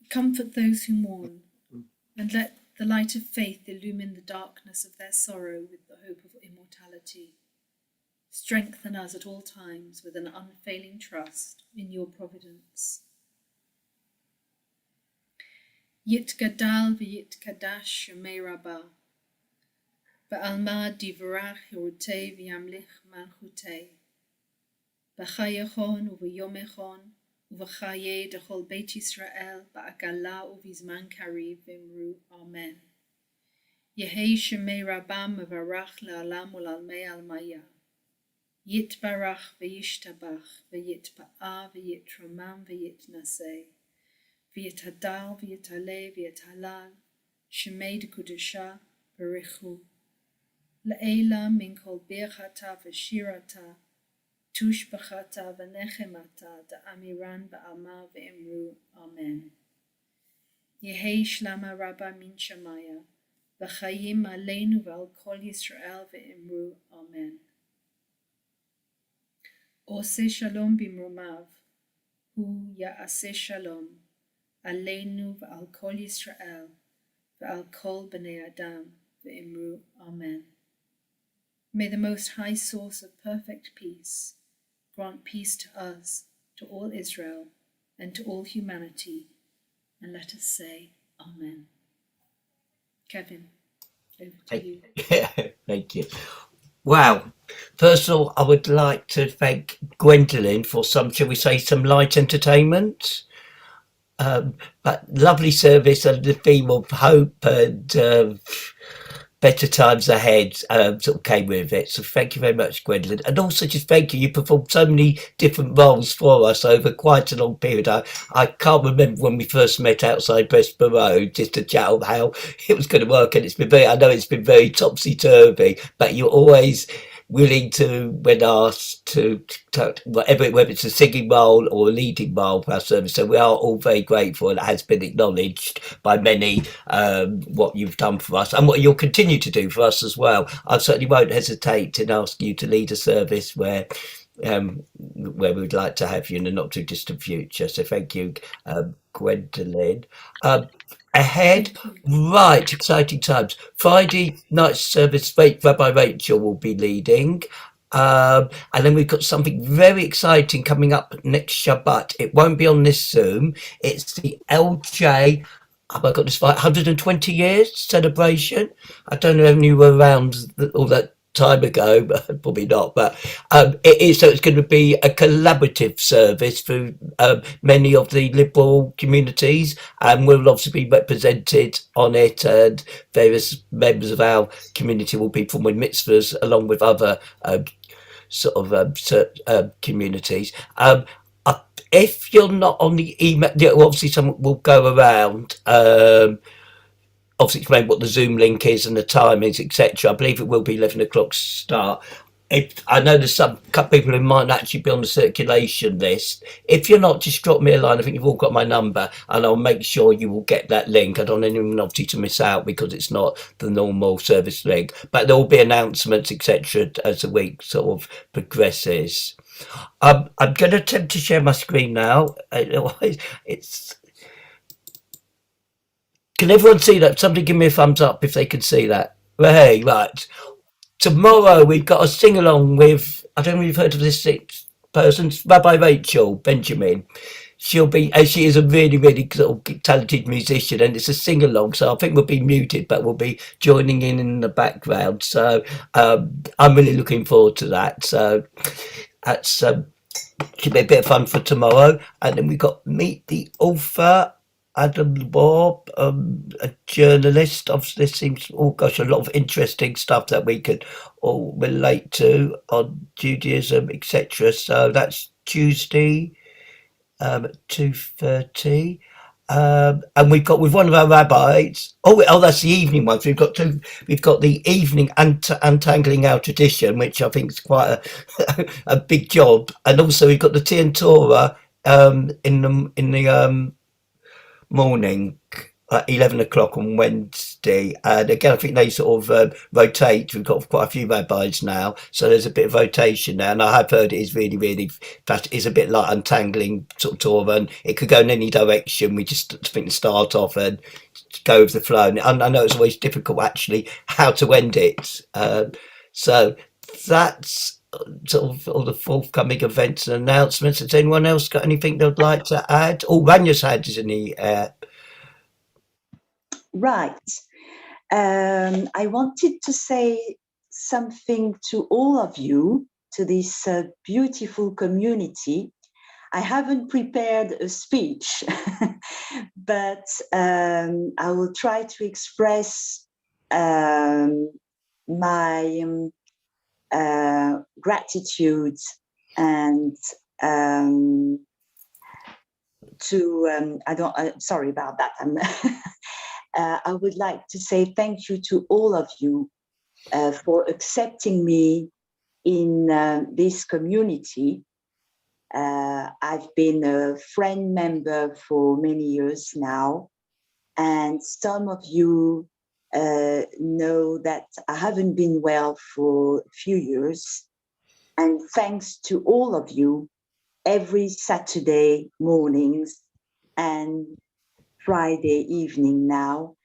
Comfort those who mourn, and let the light of faith illumine the darkness of their sorrow with the hope of immortality. Strengthen us at all times with an unfailing trust in your providence. Yit gadal v'yit kadash shemei rabbah. בעלמא דברך חירותי וימליך מלכותי. בחייכון וביומכון ובחיי דכל בית ישראל בעגלה ובזמן קריב ואמרו אמן. יהי שמי רבם מברך לעלם ולעלמי עלמיה. יתברך וישתבח ויתפאה ויתרומם ויתנשא. ויתהדר ויתעלה ויתהלל שמי דקודשה ברכו. לעילה מן כל ברכתה ושירתה תושבחתה ונחמתה דאמירן בעלמא ואמרו אמן. יהי שלמה רבה מן שמיה וחיים עלינו ועל כל ישראל ואמרו אמן. עושה שלום במרומיו הוא יעשה שלום עלינו ועל כל ישראל ועל כל בני אדם ואמרו amen. May the Most High Source of perfect peace grant peace to us, to all Israel, and to all humanity, and let us say amen. Kevin, over to you. Thank you. Wow. First of all, I would like to thank Gwendolyn for some, shall we say, some light entertainment. But lovely service and the theme of hope and better times ahead sort of came with it. So thank you very much, Gwendolyn. And also just thank you. You performed so many different roles for us over quite a long period. I can't remember when we first met outside Westborough just to chat on how it was going to work. And it's been I know it's been very topsy-turvy, but you're always willing to, when asked, to whatever, whether it's a singing role or a leading role for our service. So we are all very grateful, and it has been acknowledged by many what you've done for us and what you'll continue to do for us as well. I certainly won't hesitate in asking you to lead a service where we would like to have you in the not too distant future. So thank you, Gwendolyn. Ahead, right, exciting times. Friday night service, Rabbi Rachel will be leading. And then we've got something very exciting coming up next Shabbat. It won't be on this Zoom. It's the LJ, have I got this right, 120 years celebration. I don't know if you were around all that time ago, but probably not, but it is, so it's going to be a collaborative service for many of the liberal communities, and we'll obviously be represented on it, and various members of our community will be performing mitzvahs along with other communities. If you're not on the email, obviously someone will go around obviously explain what the Zoom link is and the timings, etc. I believe it will be 11 o'clock start. I know there's some people who might not actually be on the circulation list. If you're not, just drop me a line. I think you've all got my number, and I'll make sure you will get that link. I don't want anyone obviously to miss out because it's not the normal service link. But there will be announcements, etc., as the week sort of progresses. I'm going to attempt to share my screen now. Can everyone see that? Somebody give me a thumbs up if they can see that. Hey, right. Tomorrow we've got a sing-along with, I don't know if you've heard of this person, Rabbi Rachel Benjamin. She'll be, she is a really, really sort of talented musician, and it's a sing-along, so I think we'll be muted, but we'll be joining in the background. So I'm really looking forward to that. So that's should be a bit of fun for tomorrow. And then we've got Meet the Author, Adam Bob, a journalist. Obviously, this seems, oh gosh, a lot of interesting stuff that we could all relate to on Judaism, etc. So that's Tuesday at 2:30. And we've got with one of our rabbis. Oh, that's the evening ones. We've got the evening untangling our tradition, which I think is quite a big job. And also we've got the Tea and Torah in the morning at 11 o'clock on Wednesday, and again I think they sort of rotate. We've got quite a few rabbis now, so there's a bit of rotation now, and I have heard it is really, really, that is a bit like untangling sort of Torah, and it could go in any direction. We just think to start off and go with the flow, and I know it's always difficult actually how to end it. So that's sort of all the forthcoming events and announcements. Has anyone else got anything they'd like to add? Oh, Ranya's hand is in the air. Right. I wanted to say something to all of you, to this beautiful community. I haven't prepared a speech, but I will try to express my gratitude and sorry about that. I would like to say thank you to all of you for accepting me in this community. I've been a friend member for many years now, and some of you know that I haven't been well for a few years. And thanks to all of you, every Saturday mornings and Friday evening now,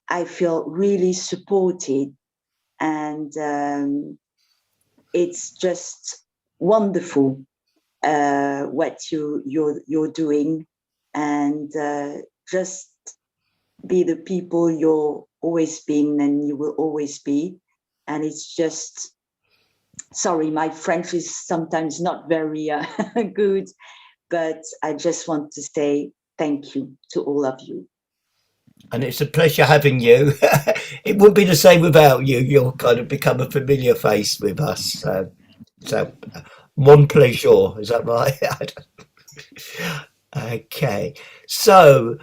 I feel really supported, and it's just wonderful what you're doing, and just be the people you're always been and you will always be. And it's just, sorry, my French is sometimes not very good, but I just want to say thank you to all of you. And it's a pleasure having you. It wouldn't be the same without you. You'll kind of become a familiar face with us. So mon plaisir, is that right? Okay. So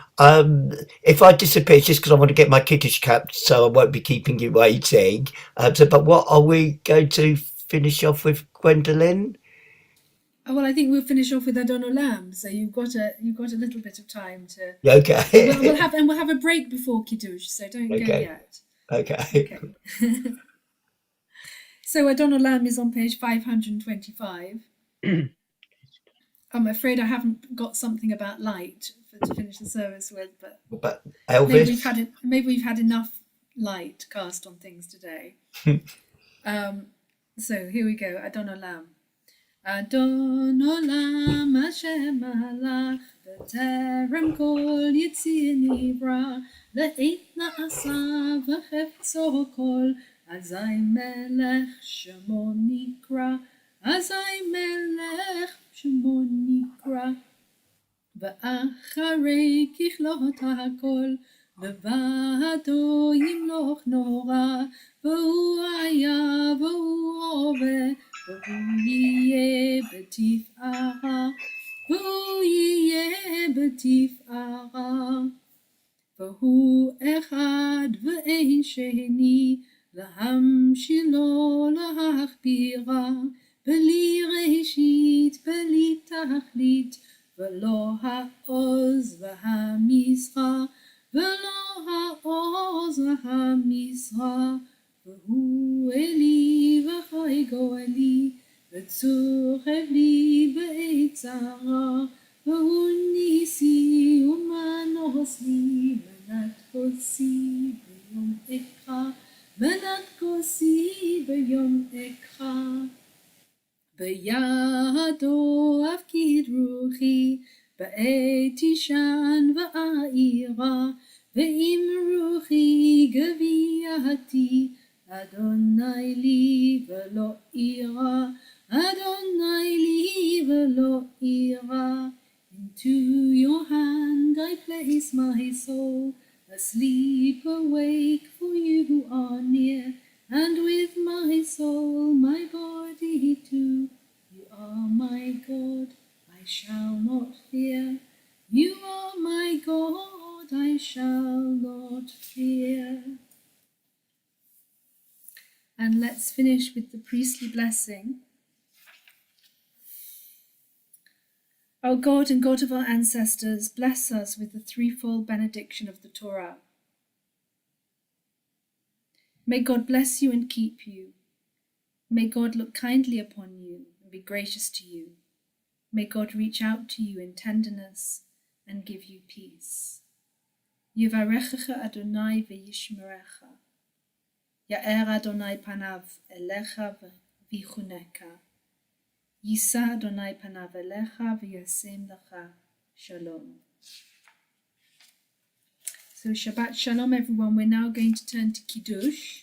if I disappear, it's just because I want to get my kiddish cap, so I won't be keeping you waiting. But what are we going to finish off with, Gwendolyn? Oh, well, I think we'll finish off with Adon Olam. So you've got a little bit of time to. Okay. We'll have a break before Kiddush, so don't go yet. Okay. So Adon Olam is on page 525. I'm afraid I haven't got something about light to finish the service with, but Elvis? maybe we've had enough light cast on things today. So here we go. Adon Olam. Adon Olam Hashem Malach B'terem kol Yitzir Nivra Le'et Na'asa V'chefetzo kol Azai Melech Shemo Nikra Azai Melech Shemo Nikra ואחרי ככלות הכל לבדו ימלוך נורא והוא היה והוא הווה והוא יהיה בתפארה והוא יהיה בתפארה והוא אחד ואין שני להמשילו להכבירה בלי ראשית בלי תכלית ולא העוז והמשרה, ולא העוז והמשרה, והוא אלי וחי גואלי, וצור חבלי בעת צרה, והוא ניסי ומנוס לי, מנת כוסי ביום אקרא, מנת כוסי ביום אקרא. בידו אפקיד רוחי, בעת תישן ואעירה, ואם רוחי גוויעתי, אדוני לי ולא אירא, אדוני לי ולא אירא. Into your hand I place my soul, asleep, awake, for you are near, and with my soul, my body too. You are my God, I shall not fear. You are my God, I shall not fear. And let's finish with the priestly blessing. O God and God of our ancestors, bless us with the threefold benediction of the Torah. May God bless you and keep you. May God look kindly upon you and be gracious to you. May God reach out to you in tenderness and give you peace. Yivarechecha Adonai v'yishmerecha. Ya'er Adonai panav elecha v'yichuneka. Yisa Adonai panav elecha v'yasem lecha shalom. So Shabbat Shalom, everyone. We're now going to turn to Kiddush,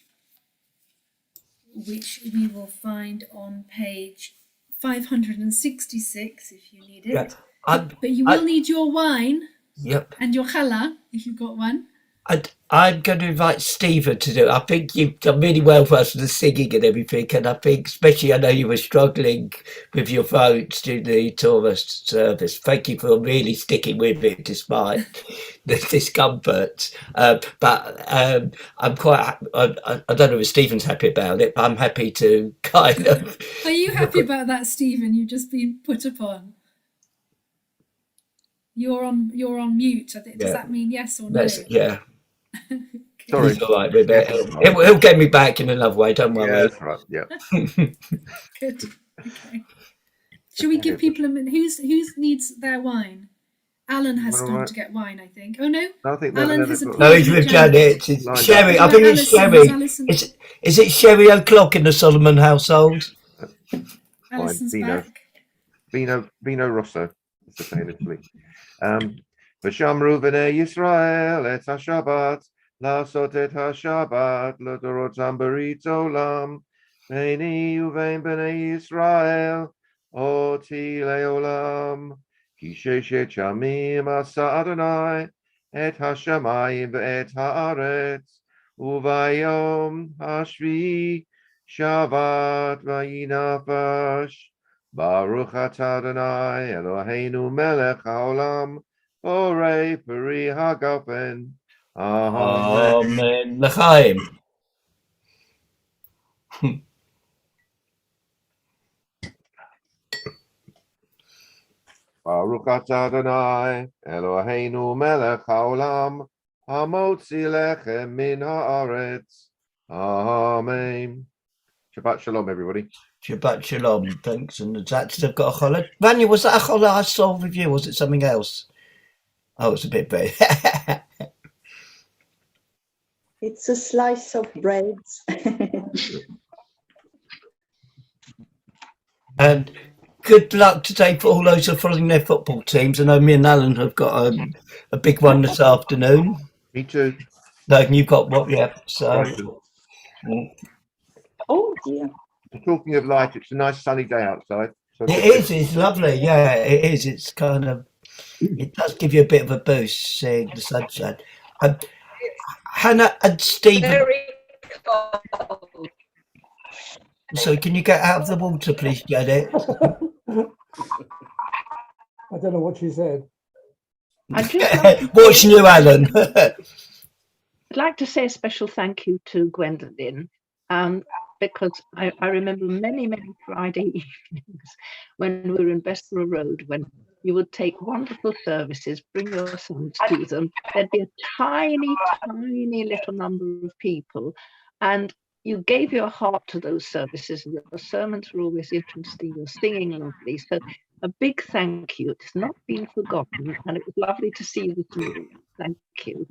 which we will find on page 566 if you need it. Yeah. But you will need your wine. Yep. And your challah, if you've got one. I'm going to invite Stephen to do it. I think you've done really well for us with the singing and everything, and I think, especially, I know you were struggling with your votes during the Taurus service. Thank you for really sticking with it despite the discomfort. But I'm quite, I don't know if Stephen's happy about it, but I'm happy to kind of... Are you happy about that, Stephen? You've just been put upon. You're on mute. Does that mean yes or no? Yeah. Sorry. He's all right with it. He'll get me back in another way, don't worry. Yeah, that's right. Yeah. Good. Okay. Shall we give people a minute? Who needs their wine? Alan has gone to get wine, I think. Oh no? I think Alan has a no, he's with Janet. It's Sherry. I think it's Sherry. Is it Sherry O'Clock in the Solomon household? Alison's Vino. back. Vino Rosso. It's the famously. V'shamru b'nei Yisrael et ha-Shabbat, la'asot et ha-Shabbat, l'dorotam berit olam, beini uvein b'nei Yisrael, oti le'olam, ki sheshet shamim asa Adonai, et ha-shamayim ve'et ha'aretz, uvayom hashvi, Shabbat vayinafash, Baruch atah Adonai Eloheinu melech haolam, Borei peri hagafen. Amen. L'chaim. Baruch atah Adonai Eloheinu melech haolam, hamotzi lechem min haaretz. Amen. Shabbat shalom, everybody. Shabbat shalom. Thanks. And that's got a challah. Vanya, was that a challah I saw with you? Was it something else? Oh, it's a bit big. It's a slice of bread. And good luck today for all those who are following their football teams. I know me and Alan have got a big one this afternoon. Me too. No, you've got what? Yeah. So. Oh dear. Talking of light, it's a nice sunny day outside. So it is. It's lovely. Yeah, it is. It's kind of. It does give you a bit of a boost seeing the sunshine. Hannah and Stephen. Very cold. So can you get out of the water, please, Janet? I don't know what she said. What's new, Alan? I'd like to say a special thank you to Gwendolyn, because I remember many Friday evenings when we were in Bessborough Road, when you would take wonderful services, bring your sons to them. There'd be a tiny little number of people, and you gave your heart to those services, and your sermons were always interesting, your singing lovely. So a big thank you. It's not been forgotten, and it was lovely to see you this morning. Thank you.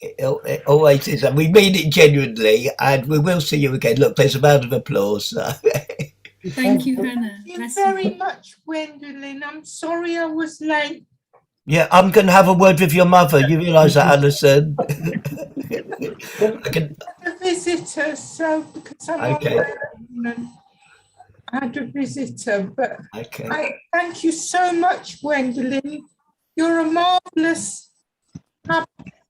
It always is, and we mean it genuinely, and we will see you again. Look, there's a round of applause. Thank you, Hannah. Thank you very much, Gwendolyn. I'm sorry I was late. Yeah, I'm going to have a word with your mother. You realise that, Alison? A visitor, so because I'm okay. I had a visitor, but okay. I thank you so much, Gwendolyn. You're a marvellous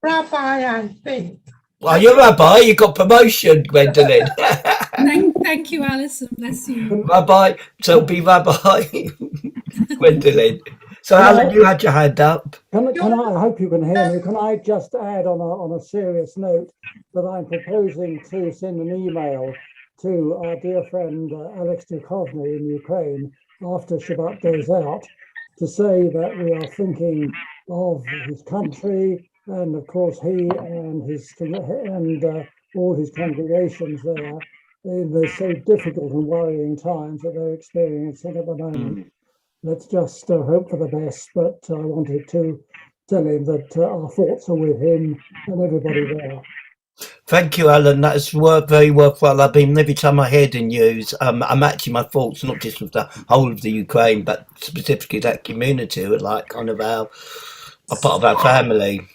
rabbi, I think. Well, you're a rabbi. You got promotion, Gwendolyn. Thank you, Alison. Bless you. Rabbi, so be rabbi, Gwendolyn. So, Alan, you had your hand up. Can I hope you can hear me. Can I just add on a serious note that I'm proposing to send an email to our dear friend Alex Duchovny in Ukraine after Shabbat goes out to say that we are thinking of his country, and of course he and all his congregations there in the so difficult and worrying times that they're experiencing at the moment. Let's just hope for the best, but I wanted to tell him that our thoughts are with him and everybody there. Thank you, Alan. That's very worthwhile. I mean, every time I hear the news, I'm actually my thoughts not just with the whole of the Ukraine, but specifically that community, who are like kind of a part of our family.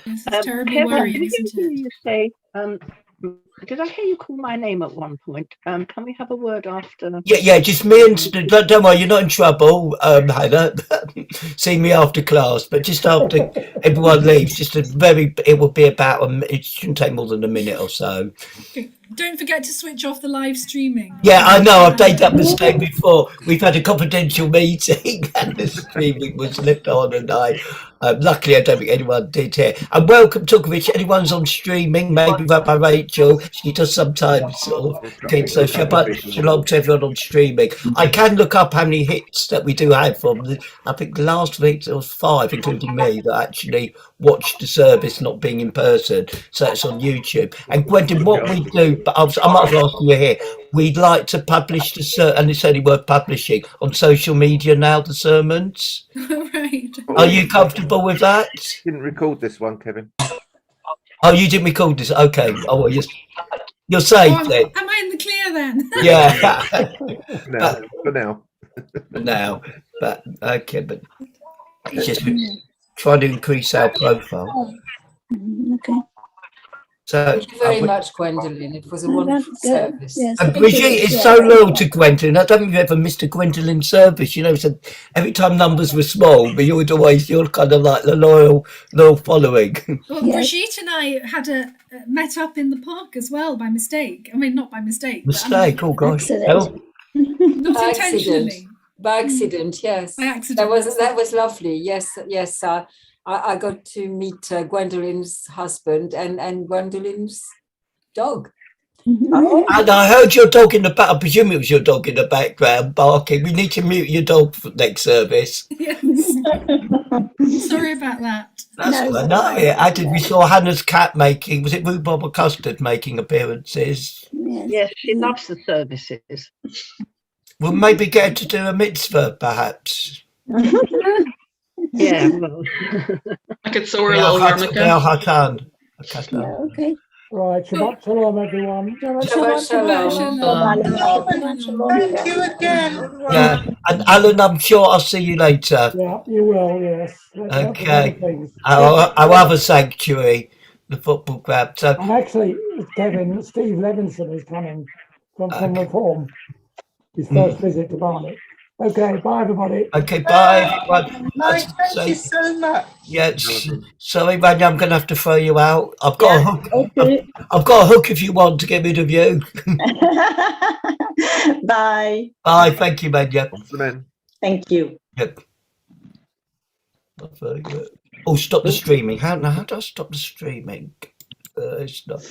Yes, it's terribly Kevin, worrying, did isn't hear it? you say, did I hear you call my name at one point? Can we have a word after? Yeah, just me and don't worry, you're not in trouble, Hannah. See me after class, but just after everyone leaves, it will be about it shouldn't take more than a minute or so. Don't forget to switch off the live streaming. Yeah, I know, I've made that mistake before. We've had a confidential meeting and the streaming was left on, and luckily I don't think anyone did here. And welcome, Tukovic. Anyone's on streaming, maybe run by Rachel. She does sometimes sort of think so. Shabbat shalom to everyone on streaming. I can look up how many hits that we do have from I think the last week there was 5, including me, that actually watched the service not being in person. So it's on YouTube. And Gwendolyn, what we do, but I might as well ask you here, we'd like to publish and it's only worth publishing on social media now, the sermons. Right. Are you comfortable with that? Didn't record this one, Kevin. Oh, you didn't record this? Okay. Oh, well, you're safe then. Am I in the clear then? Yeah. For now. But okay, but it's just trying to increase our profile. Okay. So, thank you very much, Gwendolyn. It was a wonderful service. Yes, and Brigitte is so loyal to Gwendolyn. I don't think you've ever missed a Gwendolyn service. You know, so every time numbers were small, but you're kind of like the loyal following. Well, Brigitte and I had met up in the park as well by mistake. I mean, not by mistake. Mistake? Oh gosh. Not By intentionally. accident. By accident, yes. By accident. That was lovely. Yes. I got to meet Gwendolyn's husband and Gwendolyn's dog. And I heard your dog in the back. I presume it was your dog in the background barking. We need to mute your dog for next service. Yes. Sorry about that. That's we saw Hannah's cat was it rhubarb or custard making appearances? Yes, she loves the services. We'll maybe get her to do a mitzvah, perhaps. Yeah, well. I could sew her a little yarmulke. Okay. Right, Shabbat shalom, everyone. Shabbat shalom. Thank you again. Yeah, and Alan, I'm sure I'll see you later. Yeah, you will, yes. Okay. Our other sanctuary, the football club. So, and actually, Kevin, Steve Levinson is coming from Reform. His first visit to Barnet. Okay, bye everybody. Okay, bye everyone. Mike, thank you so much. Yeah, sorry, Rania, I'm going to have to throw you out. I've got a hook. Okay. I've got a hook if you want to get rid of you. Bye. Bye. Thank you, Mania. Thank you. Yep. Oh, stop the streaming. How do I stop the streaming? It's not.